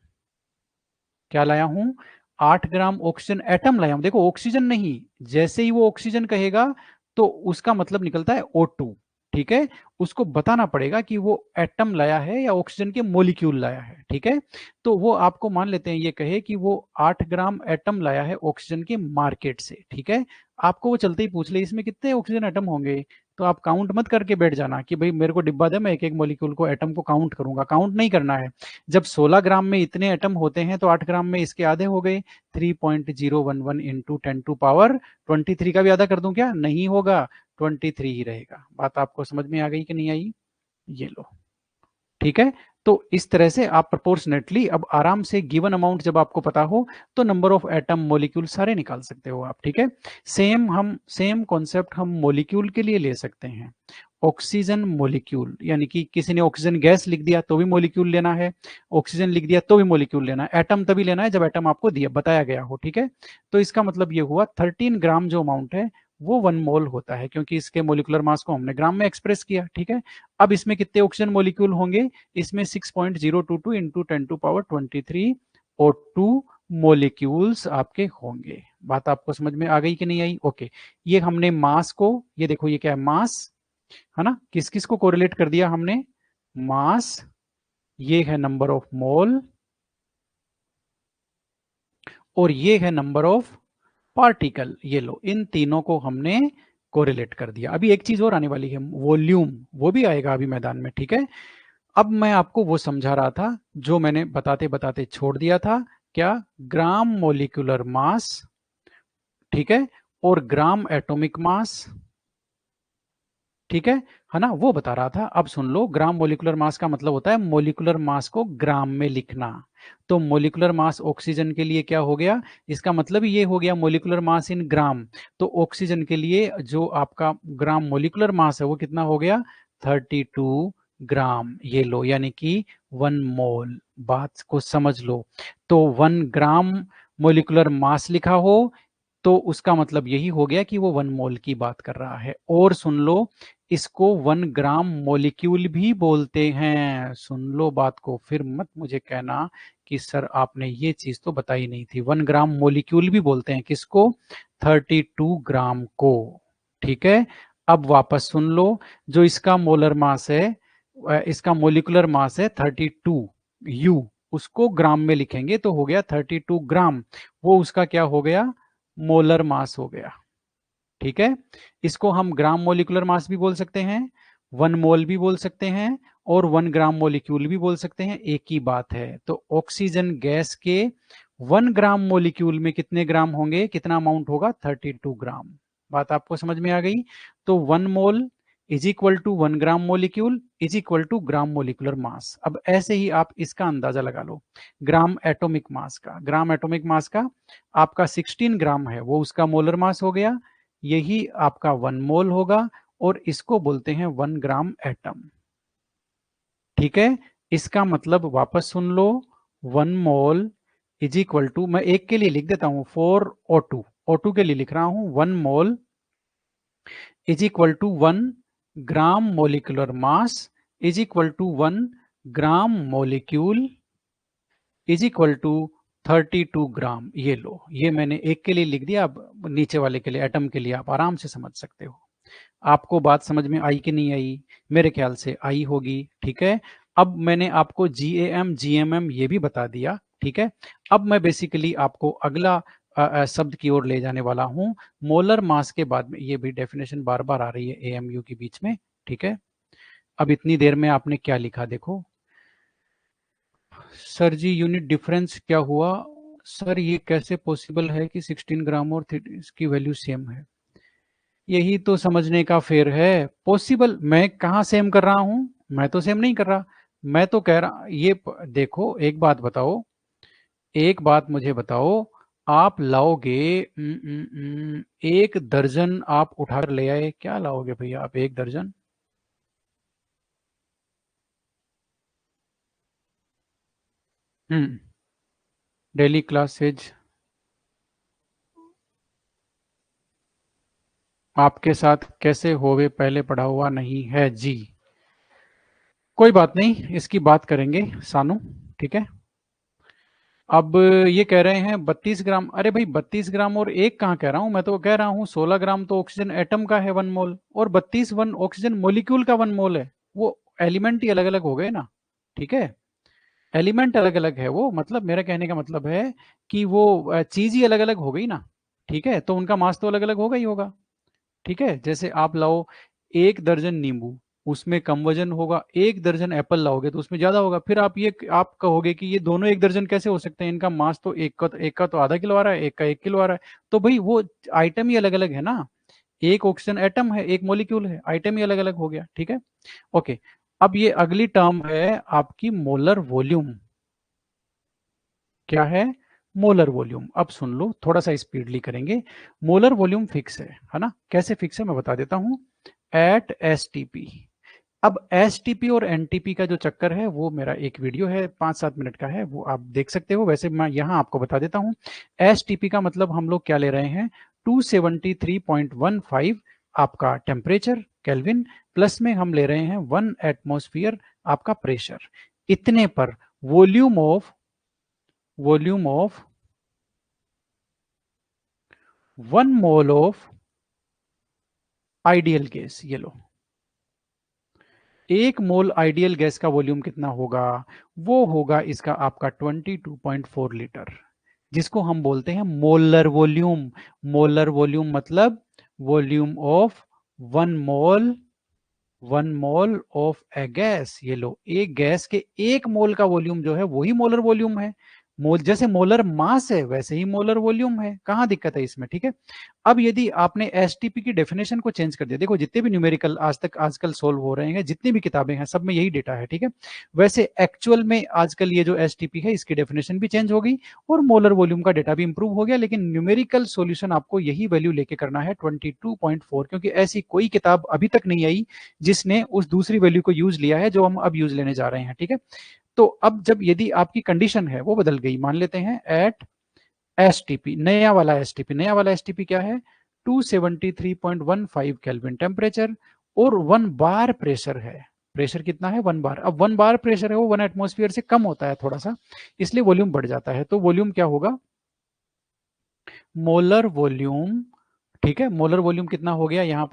क्या लाया हूं, 8 ग्राम ऑक्सीजन एटम लाया हूं। देखो ऑक्सीजन नहीं, जैसे ही वो ऑक्सीजन कहेगा तो उसका मतलब निकलता है O2, ठीक है। उसको बताना पड़ेगा कि वो एटम लाया है या ऑक्सीजन के मोलिक्यूल लाया है, ठीक है। तो वो आपको मान लेते हैं ये कहे कि वो 8 ग्राम एटम लाया है ऑक्सीजन के मार्केट से, ठीक है। आपको वो चलते ही पूछ ले इसमें कितने ऑक्सीजन एटम होंगे, तो आप काउंट मत करके बैठ जाना कि भाई मेरे को डिब्बा दे, मैं एक एक मोलिक्यूल को, एटम को काउंट करूंगा। काउंट नहीं करना है। जब 16 ग्राम में इतने एटम होते हैं तो 8 ग्राम में इसके आधे हो गए, 3.011 इंटू 10⁻23 का भी आधा कर दूं क्या, नहीं होगा, 23 ही रहेगा। बात आपको समझ में आ गई कि नहीं आई? ये लो, ठीक है। तो इस तरह से आप प्रोपोर्शनेटली अब आराम से गिवन अमाउंट जब आपको पता हो तो नंबर ऑफ एटम मोलिक्यूल सारे निकाल सकते हो आप, ठीक है। सेम कॉन्सेप्ट हम मोलिक्यूल के लिए ले सकते हैं। ऑक्सीजन मोलिक्यूल, यानी कि किसी ने ऑक्सीजन गैस लिख दिया तो भी मोलिक्यूल लेना है, ऑक्सीजन लिख दिया तो भी मोलिक्यूल लेना है। एटम तभी लेना है जब एटम आपको दिया बताया गया हो, ठीक है। तो इसका मतलब ये हुआ 13 ग्राम जो अमाउंट है वो 1 मोल होता है, क्योंकि इसके मोलिकुलर मास को हमने ग्राम में एक्सप्रेस किया, ठीक है। अब इसमें कितने ऑक्सीजन मोलिक्यूल होंगे, इसमें 6.022 इंटू 10⁻23 O2 मोलिक्यूल्स आपके होंगे। बात आपको समझ में आ गई कि नहीं आई? ओके। ये हमने मास को, ये देखो ये क्या है, मास है ना, किस किस को कोरिलेट कर दिया हमने, मास, ये है नंबर ऑफ मोल, और ये है नंबर ऑफ पार्टिकल। ये लो, इन तीनों को हमने कोरिलेट कर दिया। अभी एक चीज और आने वाली है, वॉल्यूम, वो भी आएगा अभी मैदान में, ठीक है। अब मैं आपको वो समझा रहा था जो मैंने बताते बताते छोड़ दिया था, क्या, ग्राम मोलिकुलर मास, ठीक है, और ग्राम एटॉमिक मास, ठीक है ना, वो बता रहा था। अब सुन लो, ग्राम मोलिकुलर मास का मतलब होता है मोलिकुलर मास को ग्राम में लिखना। तो मोलिकुलर मास ऑक्सीजन के लिए क्या हो गया, इसका मतलब ये हो गया मोलिकुलर मास इन ग्राम। तो ऑक्सीजन के लिए जो आपका ग्राम मोलिकुलर मास है वो कितना हो गया, 32 ग्राम। ये लो, यानी कि 1 मोल। बात को समझ लो, तो 1 ग्राम मोलिकुलर मास लिखा हो तो उसका मतलब यही हो गया कि वो 1 मोल की बात कर रहा है। और सुन लो, इसको 1 ग्राम मोलिक्यूल भी बोलते हैं। सुन लो बात को, फिर मत मुझे कहना कि सर आपने ये चीज तो बताई नहीं थी। 1 ग्राम मोलिक्यूल भी बोलते हैं किसको, 32 ग्राम को, ठीक है। अब वापस सुन लो, जो इसका मोलर मास है, इसका मोलिकुलर मास है 32 यू, उसको ग्राम में लिखेंगे तो हो गया 32 ग्राम। वो उसका क्या हो गया, मोलर मास हो गया, ठीक है। इसको हम ग्राम मोलिकुलर मास भी बोल सकते हैं, 1 मोल भी बोल सकते हैं और 1 ग्राम मोलिक्यूल भी बोल सकते हैं, एक ही बात है। तो ऑक्सीजन गैस के 1 ग्राम मोलिक्यूल में कितने ग्राम होंगे, कितना अमाउंट होगा, 32 ग्राम। बात आपको समझ में आ गई। तो 1 mole is equal to 1 gram molecule is equal to gram molecular mass. अब ऐसे ही आप इसका अंदाजा लगा लो, ग्राम एटॉमिक मास का। ग्राम एटॉमिक मास का आपका 16 ग्राम है, वो उसका मोलर मास हो गया, यही आपका 1 मोल होगा, और इसको बोलते हैं 1 ग्राम एटम। ठीक है, इसका मतलब वापस सुन लो, 1 मोल इज इक्वल टू, मैं एक के लिए लिख देता हूं, 4O2, O2 के लिए लिख रहा हूं, 1 mole is equal to 1 gram molecular mass is equal to 1 gram molecule is equal to 32 gram. ये लो, ये मैंने एक के लिए लिख दिया, अब नीचे वाले के लिए, एटम के लिए आप आराम से समझ सकते हो। आपको बात समझ में आई कि नहीं आई? मेरे ख्याल से आई होगी। ठीक है, अब मैंने आपको GAM GMM ये भी बता दिया। ठीक है, अब मैं बेसिकली आपको अगला शब्द की ओर ले जाने वाला हूं, मोलर मास के बाद में। ये भी डेफिनेशन बार बार आ रही है AMU के बीच में। ठीक है, अब इतनी देर में आपने क्या लिखा देखो, सर जी यूनिट डिफरेंस क्या हुआ, सर ये कैसे पॉसिबल है कि 16 ग्राम और इसकी वैल्यू सेम है? यही तो समझने का फेर है। पॉसिबल मैं कहाँ सेम कर रहा हूं, मैं तो सेम नहीं कर रहा। मैं तो कह रहा, ये देखो, एक बात बताओ, एक बात मुझे बताओ, आप लाओगे 1 दर्जन, आप उठाकर ले आए, क्या लाओगे भैया आप 1 दर्जन? डेली क्लासेज आपके साथ कैसे होवे, पहले पढ़ा हुआ नहीं है जी। कोई बात नहीं, इसकी बात करेंगे सानू। ठीक है, अब ये कह रहे हैं 32 ग्राम, अरे भाई 32 ग्राम और एक कहाँ कह रहा हूं, मैं तो कह रहा हूँ 16 ग्राम तो ऑक्सीजन एटम का है 1 मोल, और 32 1 ऑक्सीजन मोलिक्यूल का 1 मोल है। वो एलिमेंट ही अलग अलग हो गए ना। ठीक है, एलिमेंट अलग अलग है वो, मतलब मेरा कहने का मतलब है कि वो चीज ही अलग अलग हो गई ना। ठीक है, तो उनका मास तो अलग अलग होगा ही होगा। ठीक है, जैसे आप लाओ 1 दर्जन नींबू, उसमें कम वजन होगा, 1 दर्जन एप्पल लाओगे तो उसमें ज्यादा होगा। फिर आप कहोगे कि ये दोनों 1 दर्जन कैसे हो सकते हैं, इनका मास तो एक का तो आधा किलो आ रहा है, एक का 1 किलो आ रहा है। तो भाई वो आइटम ही अलग अलग है ना, एक ऑक्सीजन एटम है, एक मॉलिक्यूल है, आइटम ही अलग अलग हो गया। ठीक है, ओके। अब ये अगली टर्म है आपकी मोलर वॉल्यूम। क्या है? Molar volume. अब सुन लो, थोड़ा सा स्पीडली करेंगे। मोलर वॉल्यूम फिक्स है ना? कैसे फिक्स है मैं बता देता हूं, एट STP। अब STP और NTP का जो चक्कर है, वो मेरा एक वीडियो है 5-7 मिनट का है, वो आप देख सकते हो। वैसे मैं यहाँ आपको बता देता हूँ, STP का मतलब हम लोग क्या ले रहे हैं, 273.15 आपका टेम्परेचर केल्विन, प्लस में हम ले रहे हैं 1 एटमोस्फियर आपका प्रेशर। इतने पर volume of 1 mole of ideal gas, ये लो, 1 मोल आइडियल गैस का वॉल्यूम कितना होगा, वो होगा इसका आपका 22.4 लीटर, जिसको हम बोलते हैं मोलर वॉल्यूम। मोलर वॉल्यूम मतलब volume of 1 mole, 1 mole of A gas. ये लो, एक गैस के 1 मोल का वॉल्यूम जो है वही मोलर वॉल्यूम है। मोल जैसे मोलर मास है वैसे ही मोलर वॉल्यूम है, कहां दिक्कत है इसमें? ठीक है, अब यदि आपने STP की डेफिनेशन को चेंज कर दिया, देखो जितने भी न्यूमेरिकल आज तक आजकल सोल्व हो रहे हैं, जितनी भी किताबें हैं, सब में यही डेटा है। ठीक है, वैसे एक्चुअल में आजकल ये जो STP है इसकी डेफिनेशन भी चेंज हो गई और मोलर वॉल्यूम का डेटा भी इंप्रूव हो गया, लेकिन न्यूमेरिकल सॉल्यूशन आपको यही वैल्यू लेके करना है 22.4, क्योंकि ऐसी कोई किताब अभी तक नहीं आई जिसने उस दूसरी वैल्यू को यूज लिया है जो हम अब यूज लेने जा रहे हैं। ठीक है, तो अब जब यदि आपकी कंडीशन है वो बदल गई, मान लेते हैं एट STP, नया वाला STP क्या है, 273.15 केल्विन टेम्परेचर और 1 बार प्रेशर है। प्रेशर कितना है, 1 बार। अब 1 बार प्रेशर है वो 1 एटमोस्फियर से कम होता है थोड़ा सा, इसलिए वॉल्यूम बढ़ जाता है। तो वॉल्यूम क्या होगा, मोलर वॉल्यूम। ठीक है, मोलर वॉल्यूम कितना हो गया यहां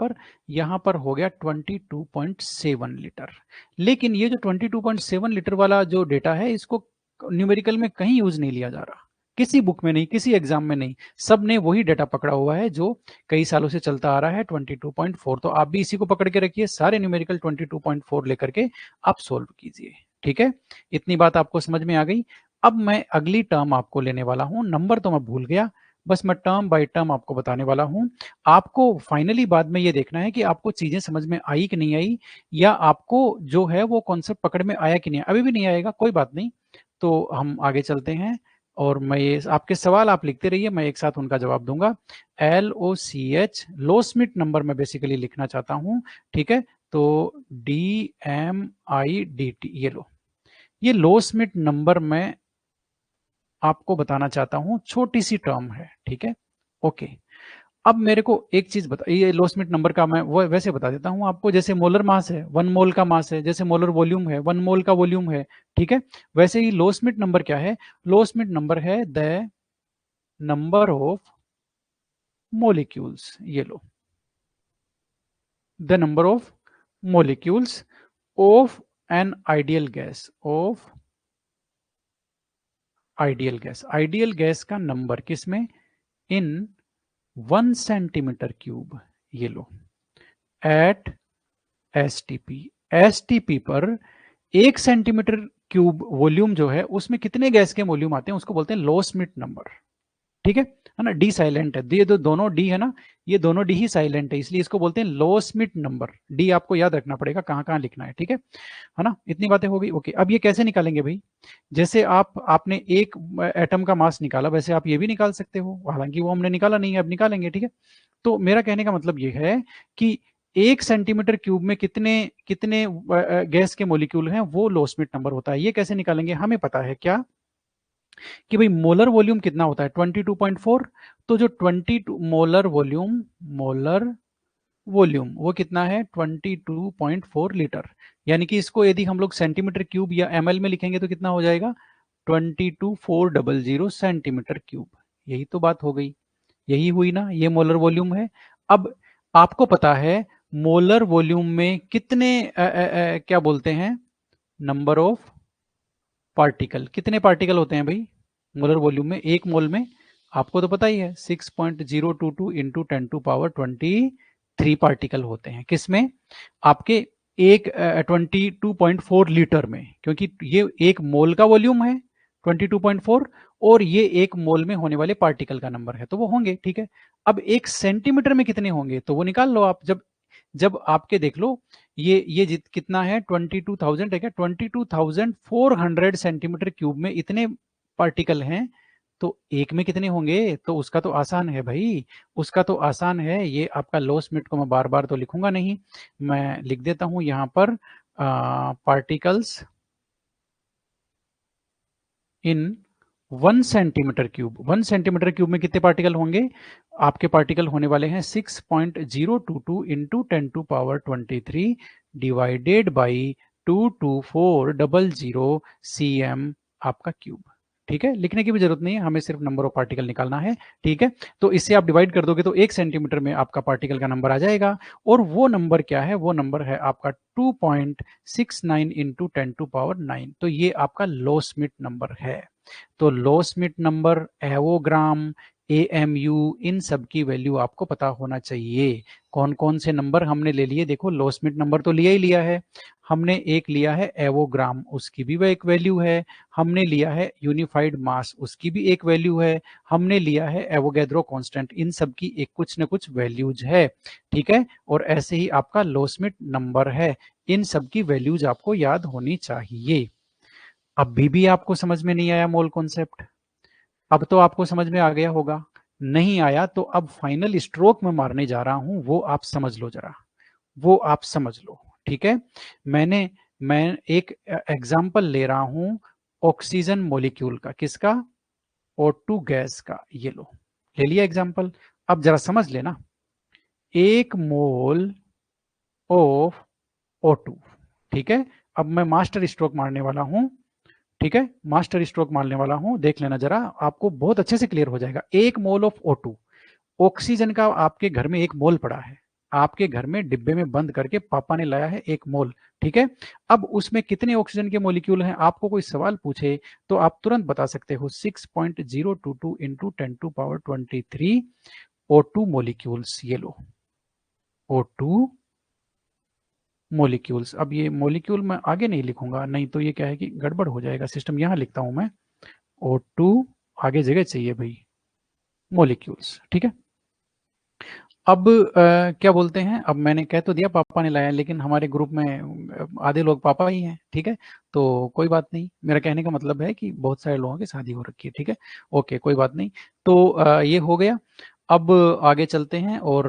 पर हो गया 22.7 लीटर। लेकिन ये जो 22.7 लीटर वाला जो डेटा है, इसको न्यूमेरिकल में कहीं यूज नहीं लिया जा रहा। किसी बुक में नहीं, किसी एग्जाम में नहीं, सब ने वही डेटा पकड़ा हुआ है जो कई सालों से चलता आ रहा है 22.4। तो आप भी इसी को पकड़ के रखिए, सारे न्यूमेरिकल 22.4 लेकर के आप सोल्व कीजिए। ठीक है, इतनी बात आपको समझ में आ गई। अब मैं अगली टर्म आपको लेने वाला हूं, नंबर तो मैं भूल गया, बस मैं टर्म बाय टर्म आपको बताने वाला हूं। आपको फाइनली बाद में ये देखना है कि आपको चीजें समझ में आई कि नहीं आई, या आपको जो है वो कॉन्सेप्ट पकड़ में आया कि नहीं। अभी भी नहीं आएगा, कोई बात नहीं, तो हम आगे चलते हैं। और मैं ये आपके सवाल आप लिखते रहिए, मैं एक साथ उनका जवाब दूंगा। LOCH लो स्मिथ नंबर मैं बेसिकली लिखना चाहता हूं। ठीक है, तो DMIDT, ये लो, ये लो स्मिथ नंबर मैं आपको बताना चाहता हूं, छोटी सी टर्म है। ठीक है, ओके। अब मेरे को एक चीज बता, ये लो स्मिथ नंबर का मैं वो वैसे बता देता हूं आपको, जैसे मोलर मास है 1 मोल का मास है, जैसे मोलर वॉल्यूम है 1 मोल का वॉल्यूम है। ठीक है, वैसे ही लो स्मिथ नंबर क्या है, लो स्मिथ नंबर है द नंबर ऑफ मोलिक्यूल्स, ये लो, the number of molecules of an ideal gas, of ideal gas, ideal gas का नंबर किसमें, इन 1 सेंटीमीटर क्यूब, ये लो, एट एसटीपी, एसटीपी पर 1 सेंटीमीटर क्यूब वॉल्यूम जो है उसमें कितने गैस के वॉल्यूम आते हैं, उसको बोलते हैं लो स्मिथ नंबर। ठीक है ना, डी साइलेंट है, ये दोनों डी है ना, ये दोनों डी ही साइलेंट है, इसलिए इसको बोलते हैं लो स्मिथ नंबर। डी आपको याद रखना पड़ेगा कहां कहां लिखना है। ठीक है ना, इतनी बातें हो गई। ओके, अब ये कैसे निकालेंगे भाई, जैसे आपने एक एटम का मास निकाला, वैसे आप ये भी निकाल सकते हो, हालांकि वो हमने निकाला नहीं है, अब निकालेंगे। ठीक है, तो मेरा कहने का मतलब ये है कि 1 सेंटीमीटर क्यूब में कितने कितने गैस के मोलिक्यूल हैं, वो लो स्मिथ नंबर होता है। ये कैसे निकालेंगे, हमें पता है क्या कि भाई मोलर वॉल्यूम कितना होता है 22.4, तो जो 22 मोलर वॉल्यूम, मोलर वॉल्यूम वो कितना है 22.4 लीटर, यानी कि इसको यदि हम लोग सेंटीमीटर क्यूब या ml में लिखेंगे तो कितना हो जाएगा 22,400 सेंटीमीटर क्यूब। यही तो बात हो गई, यही हुई ना, ये मोलर वॉल्यूम है। अब आपको पता है मोलर वॉल्यूम में कितने क्या बोलते हैं, नंबर ऑफ पार्टिकल, कितने पार्टिकल होते हैं भाई मोलर वॉल्यूम में, एक मोल में, आपको तो पता ही है 6.022 इंटू 10⁻23 पार्टिकल होते हैं, किसमें, आपके एक 22.4 लीटर में, क्योंकि ये एक मोल का वॉल्यूम है 22.4, और ये एक मोल में होने वाले पार्टिकल का नंबर है, तो वो होंगे। ठीक है, अब 1 सेंटीमीटर में कितने होंगे तो वो निकाल लो आप, जब जब आपके देख लो, ये कितना है 22,000 है क्या, 22,400 सेंटीमीटर क्यूब में इतने पार्टिकल हैं, तो एक में कितने होंगे, तो उसका तो आसान है भाई, उसका तो आसान है। ये आपका लो स्मिथ को मैं बार बार तो लिखूंगा नहीं, मैं लिख देता हूं यहां पर particles in 1 centimetre cube, 1 centimetre cube में कितने पार्टिकल होंगे, आपके पार्टिकल होने वाले हैं 6.022 इंटू 10⁻23 डिवाइडेड बाई 22400 cm आपका क्यूब। ठीक है, लिखने की भी जरूरत नहीं है, हमें सिर्फ नंबर ऑफ पार्टिकल निकालना है। ठीक है, तो इससे आप डिवाइड कर दोगे तो 1 सेंटीमीटर में आपका पार्टिकल का नंबर आ जाएगा, और वो नंबर क्या है, वो नंबर है आपका 2.69 इंटू 10⁻9, तो ये आपका लो स्मिथ नंबर है। तो लो स्मिथ नंबर, एवोग्राम, AMU, इन सब की वैल्यू आपको पता होना चाहिए। कौन कौन से नंबर हमने ले लिए, देखो लो स्मिथ नंबर तो लिया ही लिया है, हमने एक लिया है एवोग्राम, उसकी भी वह एक वैल्यू है, हमने लिया है यूनिफाइड मास, उसकी भी एक वैल्यू है, हमने लिया है एवोगैड्रो कांस्टेंट, इन सब की एक कुछ न कुछ वैल्यूज है। ठीक है, और ऐसे ही आपका लो स्मिथ नंबर है, इन सब की वैल्यूज आपको याद होनी चाहिए। अभी भी आपको समझ में नहीं आया मोल कॉन्सेप्ट, अब तो आपको समझ में आ गया होगा, नहीं आया तो अब फाइनल स्ट्रोक में मारने जा रहा हूं, वो आप समझ लो जरा, वो आप समझ लो। ठीक है, मैं एक एग्जांपल ले रहा हूं ऑक्सीजन मॉलिक्यूल का, किसका, O2 गैस का, ये लो, ले लिया एग्जांपल। अब जरा समझ लेना, 1 मोल ऑफ O2। ठीक है, अब मैं मास्टर स्ट्रोक मारने वाला हूं। ठीक है, मास्टर स्ट्रोक मारने वाला हूं, देख लेना जरा, आपको बहुत अच्छे से क्लियर हो जाएगा। 1 मोल ऑफ O2, ऑक्सीजन का आपके घर में 1 मोल पड़ा है, आपके घर में डिब्बे में बंद करके पापा ने लाया है 1 मोल, ठीक है। अब उसमें कितने ऑक्सीजन के मॉलिक्यूल हैं, आपको कोई सवाल पूछे तो आप तुरंत बता सकते हो 6.022 इंटू 10⁻23 O2 मॉलिक्यूल्स। ये लो O2 मॉलिक्यूल्स। अब ये मॉलिक्यूल मैं आगे नहीं लिखूंगा, नहीं तो ये क्या है कि गड़बड़ हो जाएगा सिस्टम। यहां लिखता हूं मैं O2, आगे जगह चाहिए भाई, मॉलिक्यूल्स, ठीक है। अब क्या बोलते हैं, अब मैंने कह तो दिया पापा ने लाया, लेकिन हमारे ग्रुप में आधे लोग पापा ही हैं, ठीक है। तो कोई बात नहीं, मेरा कहने का मतलब है कि बहुत सारे लोगों की शादी हो रखी है, ठीक है। ओके, कोई बात नहीं। तो ये हो गया। अब आगे चलते हैं, और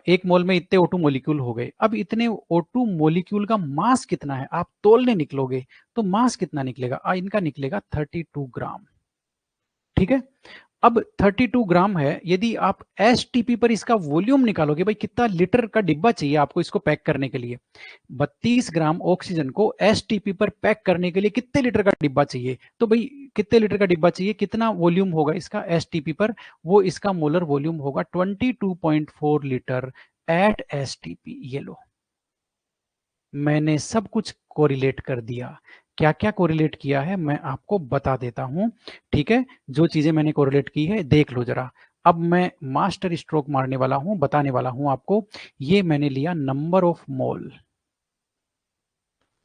1 मोल में इतने O2 मॉलिक्यूल हो गए। अब इतने O2 मॉलिक्यूल का मास कितना है, आप तोलने निकलोगे तो मास कितना निकलेगा, इनका निकलेगा 32 ग्राम, ठीक है। अब 32 ग्राम है, यदि आप एसटीपी पर इसका वॉल्यूम निकालोगे, भाई कितना लीटर का डिब्बा चाहिए आपको इसको पैक करने के लिए, 32 ग्राम ऑक्सीजन को एसटीपी पर पैक करने के लिए कितने लीटर का डिब्बा चाहिए, तो भाई कितने लीटर का डिब्बा चाहिए, कितना वॉल्यूम होगा इसका एसटीपी पर, वो इसका मोलर वॉल्यूम होगा 22.4 लीटर एट एसटीपी। ये लो, मैंने सब कुछ कोरिलेट कर दिया। क्या क्या कोरिलेट किया है मैं आपको बता देता हूं, ठीक है। जो चीजें मैंने कोरिलेट की है देख लो जरा। अब मैं मास्टर स्ट्रोक मारने वाला हूं, बताने वाला हूं आपको। ये मैंने लिया नंबर ऑफ मोल,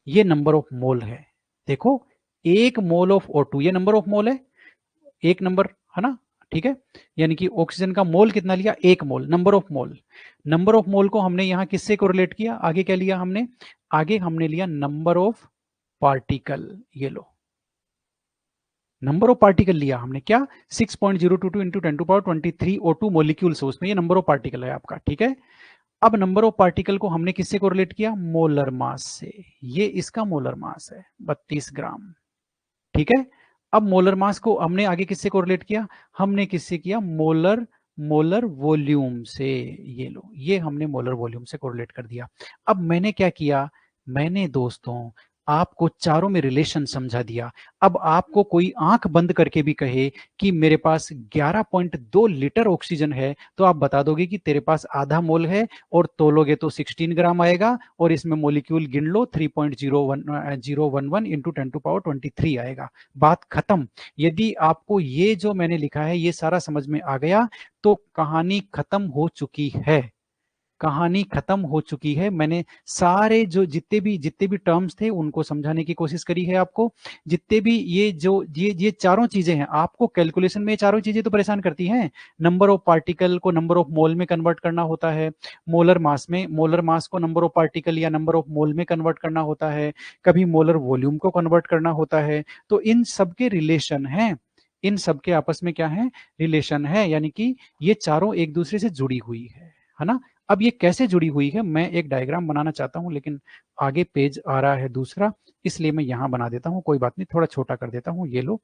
ये नंबर ऑफ मोल है। देखो, 1 मोल ऑफ O2 ये नंबर ऑफ मोल है, 1 नंबर, है ना, ठीक है। यानी कि ऑक्सीजन का मोल कितना लिया, 1 mole, number of mole. Number of mole को हमने यहां किससे कोरिलेट किया, आगे क्या लिया हमने, आगे हमने लिया नंबर ऑफ पार्टिकल। ये लो, नंबर ऑफ पार्टिकल लिया हमने, क्या 6.022 इंटू 10⁻23 O2 मॉलिक्यूल्स, उसमें ये नंबर ऑफ पार्टिकल है आपका, ठीक है। अब नंबर ऑफ पार्टिकल को हमने किससे कोरिलेट किया, मोलर मास से। ये इसका मोलर मास है 32 ग्राम, ठीक है। अब मोलर मास को हमने आगे किससे कोरिलेट किया, हमने किससे किया, मोलर मोलर वॉल्यूम से। ये लो, ये हमने मोलर वॉल्यूम से कोरिलेट कर दिया। अब मैंने क्या किया, मैंने दोस्तों आपको चारों में रिलेशन समझा दिया। अब आपको कोई आंख बंद करके भी कहे कि मेरे पास 11.2 लीटर ऑक्सीजन है, तो आप बता दोगे कि तेरे पास आधा मोल है, और तोलोगे तो 16 ग्राम आएगा, और इसमें मोलिक्यूल गिन लो 3.011 इंटू 10⁻23 आएगा। बात खत्म। यदि आपको ये जो मैंने लिखा है ये सारा समझ में आ गया, तो कहानी खत्म हो चुकी है, कहानी खत्म हो चुकी है। मैंने सारे जो जितने भी टर्म्स थे उनको समझाने की कोशिश करी है आपको। जितने भी ये जो ये चारों चीजें हैं, आपको कैलकुलेशन में ये चारों चीजें तो परेशान करती हैं। नंबर ऑफ पार्टिकल को नंबर ऑफ मोल में कन्वर्ट करना होता है, मोलर मास में, मोलर मास को नंबर ऑफ पार्टिकल या नंबर ऑफ मोल में कन्वर्ट करना होता है, कभी मोलर वॉल्यूम को कन्वर्ट करना होता है। तो इन सबके रिलेशन हैं, इन सबके आपस में क्या है, रिलेशन है, यानी कि ये चारों एक दूसरे से जुड़ी हुई है ना। अब ये कैसे जुड़ी हुई है, मैं एक डायग्राम बनाना चाहता हूं, लेकिन आगे पेज आ रहा है दूसरा, इसलिए मैं यहां बना देता हूं, कोई बात नहीं, थोड़ा छोटा कर देता हूं। ये लो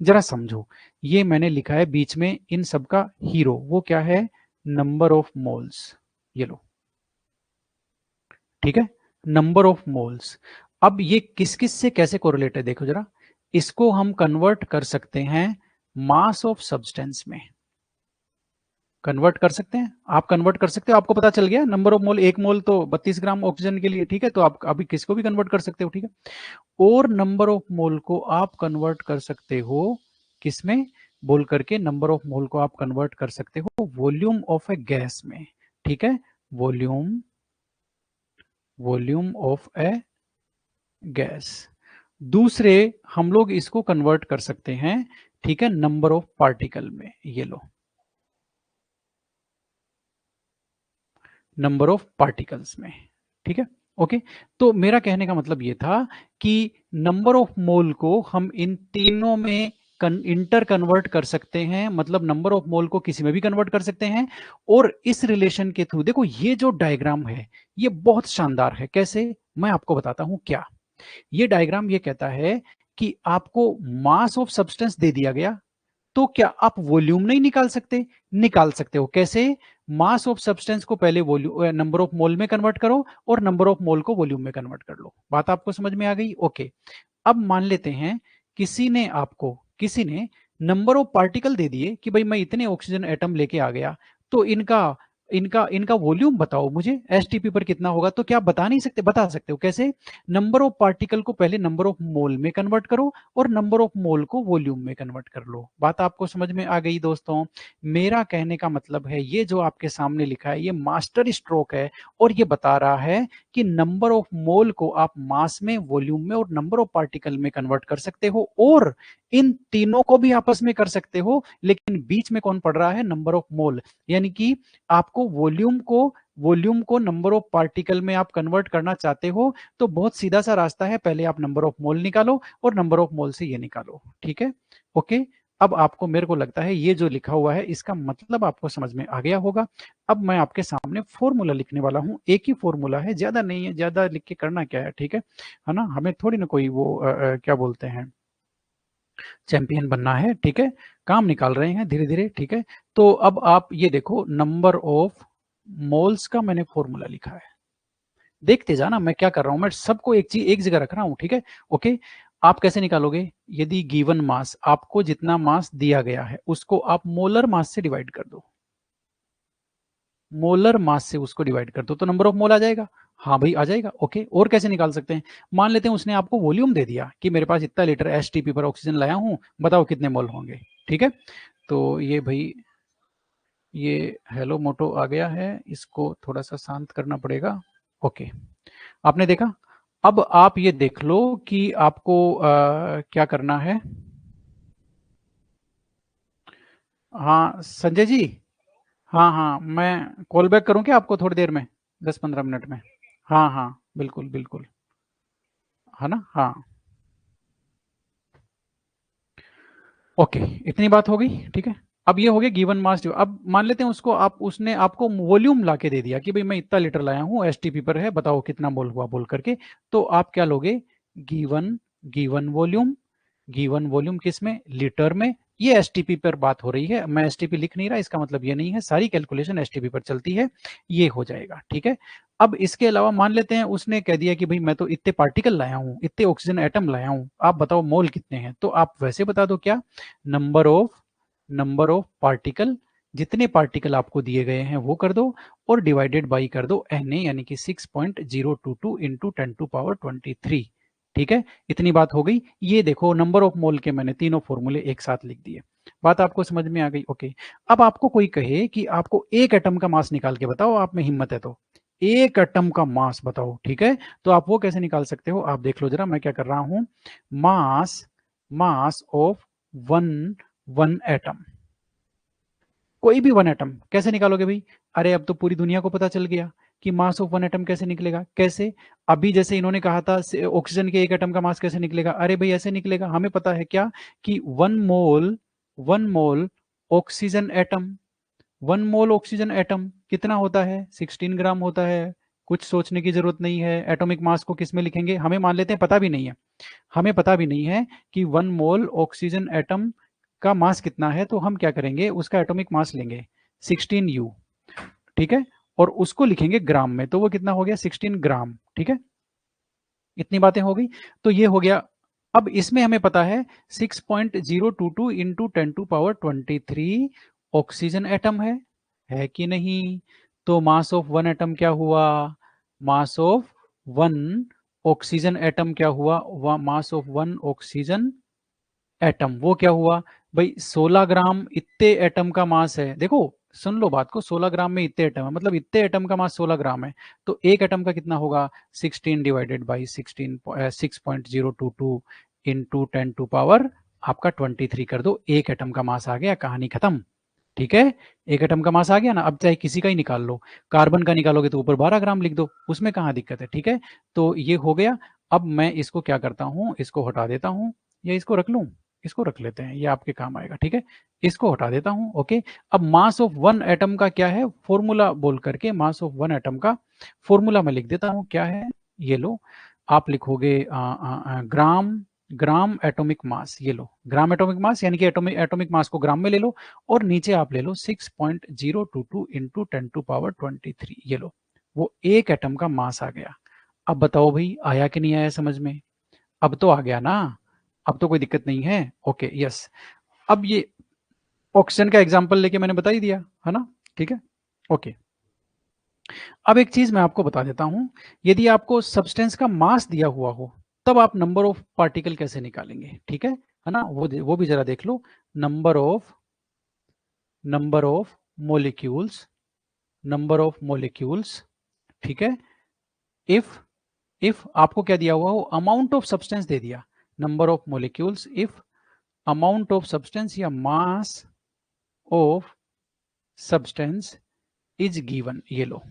जरा समझो, ये मैंने लिखा है बीच में इन सबका हीरो, वो क्या है, नंबर ऑफ मोल्स। ये लो, ठीक है, नंबर ऑफ मोल्स। अब ये किस किस से कैसे कोरिलेट है देखो जरा, इसको हम कन्वर्ट कर सकते हैं मास ऑफ सब्सटेंस में, कन्वर्ट कर सकते हैं, आप कन्वर्ट कर सकते हो, आपको पता चल गया नंबर ऑफ मोल, 1 मोल तो 32 ग्राम ऑक्सीजन के लिए, ठीक है। तो आप अभी किसको भी कन्वर्ट कर सकते हो, ठीक है। और नंबर ऑफ मोल को आप कन्वर्ट कर सकते हो किसमें, बोल करके नंबर ऑफ मोल को आप कन्वर्ट कर सकते हो वॉल्यूम ऑफ ए गैस में, ठीक है। Volume volume of A gas. दूसरे हम लोग इसको कन्वर्ट कर सकते हैं, ठीक है, नंबर ऑफ पार्टिकल में। ये लो, नंबर ऑफ पार्टिकल्स में, ठीक है। ओके, तो मेरा कहने का मतलब ये था कि नंबर ऑफ मोल को हम इन तीनों में इंटर कन्वर्ट कर सकते हैं, मतलब नंबर ऑफ मोल को किसी में भी कन्वर्ट कर सकते हैं। और इस रिलेशन के थ्रू देखो, ये जो डायग्राम है ये बहुत शानदार है। कैसे, मैं आपको बताता हूं क्या। ये डायग्राम ये कहता है कि आपको मास ऑफ सब्सटेंस दे दिया गया, तो क्या आप वॉल्यूम नहीं निकाल सकते, निकाल सकते हो। कैसे, मास ऑफ सब्सटेंस को पहले वॉल्यूम नंबर ऑफ मोल में कन्वर्ट करो, और नंबर ऑफ मोल को वॉल्यूम में कन्वर्ट कर लो। बात आपको समझ में आ गई, ओके। अब मान लेते हैं किसी ने नंबर ऑफ पार्टिकल दे दिए कि भाई मैं इतने ऑक्सीजन एटम लेके आ गया, तो इनका इनका इनका वॉल्यूम बताओ मुझे एसटीपी पर कितना होगा, तो क्या बता नहीं सकते? बता सकते हो। कैसे? नंबर ऑफ पार्टिकल को पहले नंबर ऑफ मोल में कन्वर्ट करो और नंबर ऑफ मोल को वॉल्यूम में कन्वर्ट कर लो। बात आपको समझ में आ गई दोस्तों? मेरा कहने का मतलब है ये जो आपके सामने लिखा है ये मास्टर स्ट्रोक है और ये बता रहा है कि नंबर ऑफ मोल को आप मास में, वॉल्यूम में और नंबर ऑफ पार्टिकल में कन्वर्ट कर सकते हो और इन तीनों को भी आपस में कर सकते हो, लेकिन बीच में कौन पड़ रहा है? नंबर ऑफ मोल। यानी कि आपको वॉल्यूम को नंबर ऑफ पार्टिकल में आप कन्वर्ट करना चाहते हो तो बहुत सीधा सा रास्ता है, पहले आप नंबर ऑफ मोल निकालो और नंबर ऑफ मोल से ये निकालो। ठीक है, ओके। अब आपको, मेरे को लगता है ये जो लिखा हुआ है इसका मतलब आपको समझ में आ गया होगा। अब मैं आपके सामने फॉर्मूला लिखने वाला हूं, एक ही फॉर्मूला है, ज्यादा नहीं है, ज्यादा लिख के करना क्या है, ठीक है ना? हमें थोड़ी ना कोई वो क्या बोलते हैं, चैंपियन बनना है, ठीक है? काम निकाल रहे हैं धीरे धीरे, ठीक है? तो अब आप ये देखो, नंबर ऑफ मोल्स का मैंने फॉर्मूला लिखा है। देखते जाना मैं क्या कर रहा हूं, मैं सबको एक चीज एक जगह रख रहा हूं, ठीक है? ओके। आप कैसे निकालोगे? यदि गिवन मास, आपको जितना मास दिया गया है उसको आप मोलर मास से डिवाइड कर दो, मोलर मास से उसको डिवाइड कर दो तो नंबर ऑफ मोल आ जाएगा। हाँ भाई आ जाएगा, ओके। और कैसे निकाल सकते हैं? मान लेते हैं उसने आपको वॉल्यूम दे दिया कि मेरे पास इतना लीटर एसटीपी पर ऑक्सीजन लाया हूं, बताओ कितने मोल होंगे, ठीक है? तो ये भाई, ये हेलो मोटो आ गया है, इसको थोड़ा सा शांत करना पड़ेगा। ओके, आपने देखा। अब आप ये देख लो कि आपको क्या करना है। हाँ संजय जी, हाँ हाँ, मैं कॉल बैक करूं क्या आपको थोड़ी देर में, 10-15 मिनट में? हाँ हाँ, बिल्कुल बिल्कुल, है ना? हाँ, ओके। इतनी बात हो गई, ठीक है? अब ये हो गया गिवन मास। अब मान लेते हैं उसको, आप, उसने आपको वॉल्यूम ला के दे दिया कि भाई मैं इतना लीटर लाया हूं, एसटीपी पर है, बताओ कितना मोल हुआ बोल करके। तो आप क्या लोगे? Given given volume, given volume किस में? लीटर में। ये एसटीपी पर बात हो रही है, मैं एसटीपी लिख नहीं रहा, इसका मतलब ये नहीं है, सारी कैलकुलेशन एसटीपी पर चलती है। ये हो जाएगा, ठीक है? अब इसके अलावा मान लेते हैं उसने कह दिया कि भाई मैं तो इतने पार्टिकल लाया हूं, इतने ऑक्सीजन एटम लाया हूं, आप बताओ मोल कितने हैं? तो आप वैसे बता दो, क्या? नंबर ऑफ पार्टिकल, जितने पार्टिकल आपको दिए गए हैं वो कर दो और डिवाइडेड बाई कर दो Na, यानी कि 6.022 इंटू 10⁻23। ठीक है, इतनी बात हो गई। ये देखो नंबर ऑफ मोल के मैंने तीनों फॉर्मूले एक साथ लिख दिए। बात आपको समझ में आ गई? ओके। अब आपको कोई कहे कि आपको एक एटम का मास निकाल के बताओ, आप में हिम्मत है तो एक एटम का मास बताओ, ठीक है? तो आप वो कैसे निकाल सकते हो? आप देख लो जरा, मैं क्या कर रहा हूं। Mass mass of one one atom, कोई भी वन एटम कैसे निकालोगे भाई? अरे अब तो पूरी दुनिया को पता चल गया कि मास ऑफ वन एटम कैसे निकलेगा। कैसे? अभी जैसे इन्होंने कहा था ऑक्सीजन के एक एटम का मास कैसे निकलेगा, अरे भाई ऐसे निकलेगा। हमें पता है क्या कि one mole oxygen atom, one mole oxygen atom कितना होता है? 16 ग्राम होता है। कुछ सोचने की जरूरत नहीं है। एटॉमिक मास को किस में लिखेंगे? हमें मान लेते हैं पता भी नहीं है, हमें पता भी नहीं है कि वन मोल ऑक्सीजन एटम का मास कितना है, तो हम क्या करेंगे, उसका एटॉमिक मास लेंगे 16U, ठीक है? और उसको लिखेंगे ग्राम में, तो वो कितना हो गया? 16 ग्राम, ठीक है? इतनी बातें हो गई। तो ये हो गया। अब इसमें हमें पता है 6.022 इंटू 10⁻23 ऑक्सीजन एटम है कि नहीं? तो मास ऑफ वन एटम क्या हुआ? मास ऑफ वन ऑक्सीजन एटम क्या हुआ? मास ऑफ वन ऑक्सीजन एटम वो क्या हुआ भाई? 16 ग्राम इतने एटम का मास है। देखो सुन लो बात को, 16 ग्राम में इतने एटम है, मतलब इतने एटम का मास 16 ग्राम है। तो एक एटम का कितना होगा? 16 डिवाइडेड बाई 6.022 इंटू 10⁻, आपका 23 कर दो, एक एटम का मास आ गया, कहानी खत्म। ठीक है, एक एटम का मास आ गया ना। अब चाहे किसी का ही निकाल लो, कार्बन का निकालोगे तो ऊपर 12 ग्राम लिख दो, उसमें कहाँ दिक्कत है, ठीक है? तो ये हो गया। अब मैं इसको क्या करता हूँ, इसको हटा देता हूँ, या इसको रख लूँ? इसको रख लेते हैं, ये आपके काम आएगा, ठीक है? इसको हटा देता हूँ, ओके। अब मास ऑफ वन एटम का क्या है फॉर्मूला बोल करके, मास ऑफ वन एटम का फॉर्मूला मैं लिख देता हूँ, क्या है? ये लो, आप लिखोगे ग्राम, ग्राम एटॉमिक मास। ये लो ग्राम एटॉमिक मास, यानी कि एटॉमिक मास को ग्राम में ले लो और नीचे आप ले लो 6.022 इंटू 10⁻23। ये लो, वो एक एटम का मास आ गया। अब बताओ भाई आया कि नहीं आया समझ में? अब तो आ गया ना, अब तो कोई दिक्कत नहीं है। Okay, yes. अब ये ऑक्सीजन का एग्जांपल लेके मैंने बता ही दिया है ना, ठीक है? ओके। अब एक चीज मैं आपको बता देता हूं, यदि आपको सब्सटेंस का मास दिया हुआ हो तब आप नंबर ऑफ पार्टिकल कैसे निकालेंगे, ठीक है ना, वो भी जरा देख लो। Number of molecules, number of molecules, ठीक है। इफ आपको क्या दिया हुआ हो, अमाउंट ऑफ सब्सटेंस दे दिया, number of molecules if amount of substance या mass of substance is given, ये लो।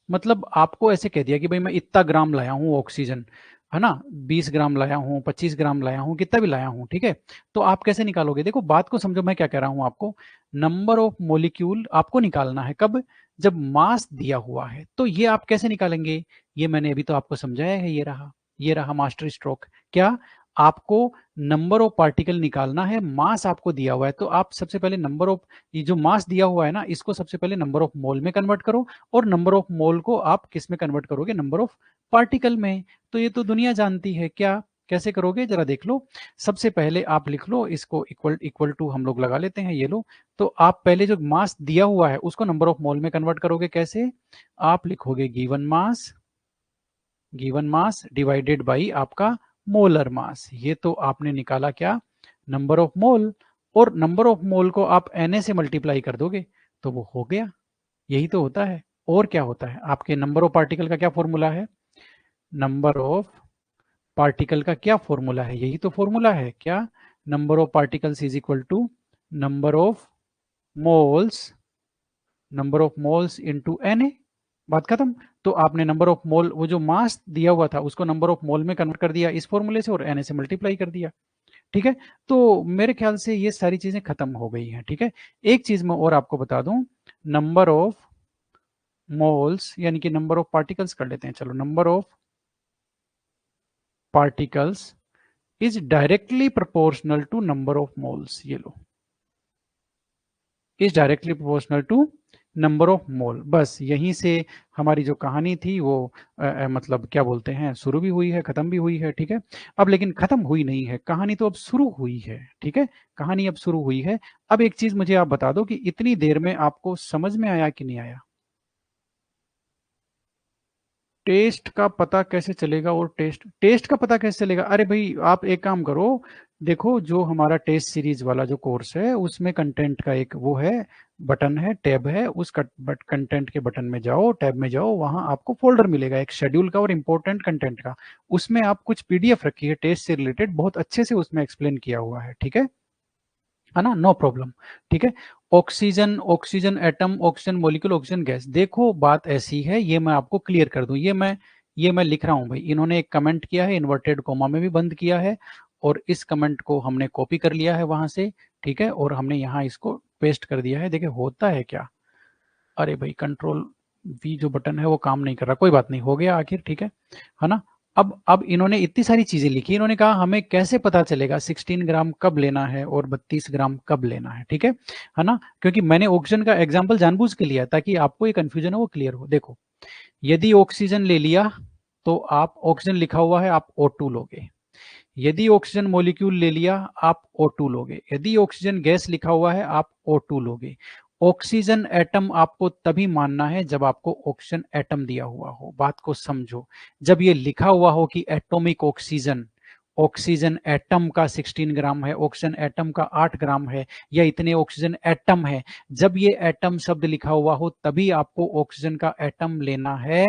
मतलब आपको ऐसे कह दिया कि भाई मैं इतना ग्राम लाया हूं ऑक्सीजन, है ना, 20 ग्राम लाया हूं, 25 ग्राम लाया हूं, कितना भी लाया हूं, ठीक है। तो आप कैसे निकालोगे, देखो बात को समझो मैं क्या कह रहा हूं आपको। नंबर ऑफ मोलिक्यूल आपको निकालना है कब, जब मास दिया हुआ है। तो ये आप कैसे निकालेंगे, ये मैंने अभी तो आपको समझाया है, ये रहा मास्टर स्ट्रोक। क्या, आपको नंबर ऑफ पार्टिकल निकालना है, मास आपको दिया हुआ है, तो आप सबसे पहले नंबर ऑफ, ये जो मास दिया हुआ है ना, इसको सबसे पहले नंबर ऑफ मोल में कन्वर्ट करो, और नंबर ऑफ मोल को आप किस में कन्वर्ट करोगे, नंबर ऑफ पार्टिकल में। तो ये तो दुनिया जानती है, क्या कैसे करोगे जरा देख लो। सबसे पहले आप लिख लो इसको, इक्वल इक्वल टू हम लोग लगा लेते हैं, ये लो। तो आप पहले जो मास दिया हुआ है उसको नंबर ऑफ मोल में कन्वर्ट करोगे, कैसे, आप लिखोगे गिवन मास डिवाइडेड बाई आपका मोलर मास। ये तो आपने निकाला क्या, नंबर ऑफ मोल, और नंबर ऑफ मोल को आप Na से मल्टीप्लाई कर दोगे तो वो हो गया। यही तो होता है, और क्या होता है, आपके नंबर ऑफ पार्टिकल का क्या फॉर्मूला है, नंबर ऑफ पार्टिकल का क्या फॉर्मूला है, यही तो फॉर्मूला है, क्या, number of particles is equal to number of moles, number of moles into Na, बात खत्म। तो आपने नंबर ऑफ मोल, वो जो मास दिया हुआ था उसको नंबर ऑफ मोल में कन्वर्ट कर दिया इस फॉर्मूले से, और Na से मल्टीप्लाई कर दिया, ठीक है। तो मेरे ख्याल से ये सारी चीजें खत्म हो गई हैं, ठीक है। एक चीज मैं और आपको बता दूं, नंबर ऑफ मोल्स यानी कि नंबर ऑफ पार्टिकल्स कर लेते हैं, चलो, number of particles is directly proportional to number of moles, ये लो, is directly proportional to number of mole. बस यहीं से हमारी जो कहानी थी वो मतलब क्या बोलते हैं, शुरू भी हुई है, खत्म भी हुई है, ठीक है। अब लेकिन खत्म हुई नहीं है कहानी, तो अब शुरू हुई है, ठीक है, कहानी अब शुरू हुई है। अब एक चीज मुझे आप बता दो कि इतनी देर में आपको समझ में आया कि नहीं आया। टेस्ट का पता कैसे चलेगा, और टेस्ट टेस्ट का पता कैसे चलेगा, अरे भाई आप एक काम करो, देखो जो हमारा टेस्ट सीरीज वाला जो कोर्स है उसमें कंटेंट का एक वो है, बटन है, टैब है, उस कंटेंट के बटन में जाओ, टैब में जाओ, वहां आपको फोल्डर मिलेगा एक शेड्यूल का और इम्पोर्टेंट कंटेंट का। उसमें आप कुछ पीडीएफ रखी है टेस्ट से रिलेटेड, बहुत अच्छे से उसमें एक्सप्लेन किया हुआ है ना, नो प्रॉब्लम, ठीक है। Oxygen, oxygen atom, oxygen molecule, oxygen gas, देखो बात ऐसी है, ये मैं आपको क्लियर कर दूं, ये मैं लिख रहा हूं भाई, इन्होंने एक कमेंट किया है, इन्वर्टेड कोमा में भी बंद किया है, और इस कमेंट को हमने कॉपी कर लिया है वहां से, ठीक है, और हमने यहाँ इसको पेस्ट कर दिया है। देखिए होता है क्या, अरे भाई कंट्रोल वी जो बटन है वो काम नहीं कर रहा, कोई बात नहीं, हो गया आखिर, ठीक है ना। अब इन्होंने इतनी सारी चीजें लिखी, इन्होंने कहा हमें कैसे पता चलेगा 16 ग्राम कब लेना है और 32 ग्राम कब लेना है, ठीक है ना, क्योंकि मैंने ऑक्सीजन का एग्जाम्पल जानबूझ के लिया ताकि आपको ये कंफ्यूजन है वो क्लियर हो। देखो, यदि ऑक्सीजन ले लिया तो आप, ऑक्सीजन लिखा हुआ है आप O2 लोगे, यदि ऑक्सीजन मॉलिक्यूल ले लिया आप O2 लोगे, यदि ऑक्सीजन गैस लिखा हुआ है आप O2 लोगे। ऑक्सीजन एटम आपको तभी मानना है जब आपको ऑक्सीजन एटम दिया हुआ हो, बात को समझो। जब ये लिखा हुआ हो कि एटॉमिक ऑक्सीजन, ऑक्सीजन एटम का 16 ग्राम है, ऑक्सीजन एटम का 8 ग्राम है, या इतने ऑक्सीजन एटम है, जब ये एटम शब्द लिखा हुआ हो तभी आपको ऑक्सीजन का एटम लेना है।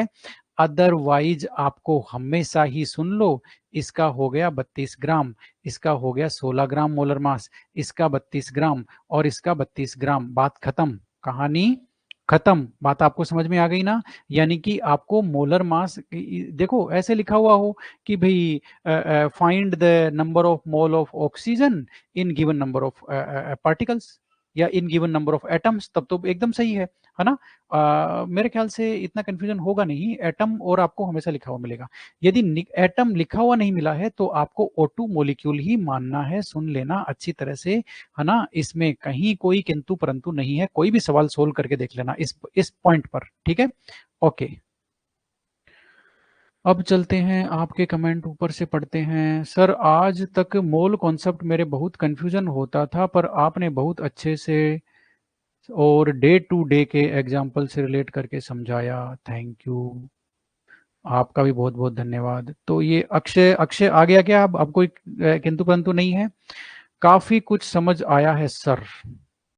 अदरवाइज आपको हमेशा ही, सुन लो, इसका हो गया 32 ग्राम, इसका हो गया 16 ग्राम मोलर मास, इसका 32 ग्राम और इसका 32 ग्राम, बात खत्म, कहानी खत्म। बात आपको समझ में आ गई ना, यानी कि आपको मोलर मास, देखो ऐसे लिखा हुआ हो कि भाई find the number of mole of oxygen in given number of particles या in given number of atoms, तब तो एकदम सही है ना। मेरे ख्याल से इतना कंफ्यूजन होगा नहीं, एटम और आपको हमेशा लिखा हुआ मिलेगा। यदि एटम लिखा हुआ नहीं मिला है तो आपको O2 मॉलिक्यूल ही मानना है, सुन लेना अच्छी तरह से, है ना, इसमें कहीं कोई किंतु परंतु नहीं है, कोई भी सवाल सोल्व करके देख लेना इस पॉइंट पर, ठीक है, ओके। अब चलते हैं, आपके कमेंट ऊपर से पढ़ते हैं। सर आज तक मोल कॉन्सेप्ट मेरे बहुत कंफ्यूजन होता था, पर आपने बहुत अच्छे से और डे टू डे के एग्जाम्पल से रिलेट करके समझाया। थैंक यू, आपका भी बहुत बहुत धन्यवाद। तो ये अक्षय अक्षय आ गया क्या? अब कोई किंतु परंतु नहीं है? काफी कुछ समझ आया है सर।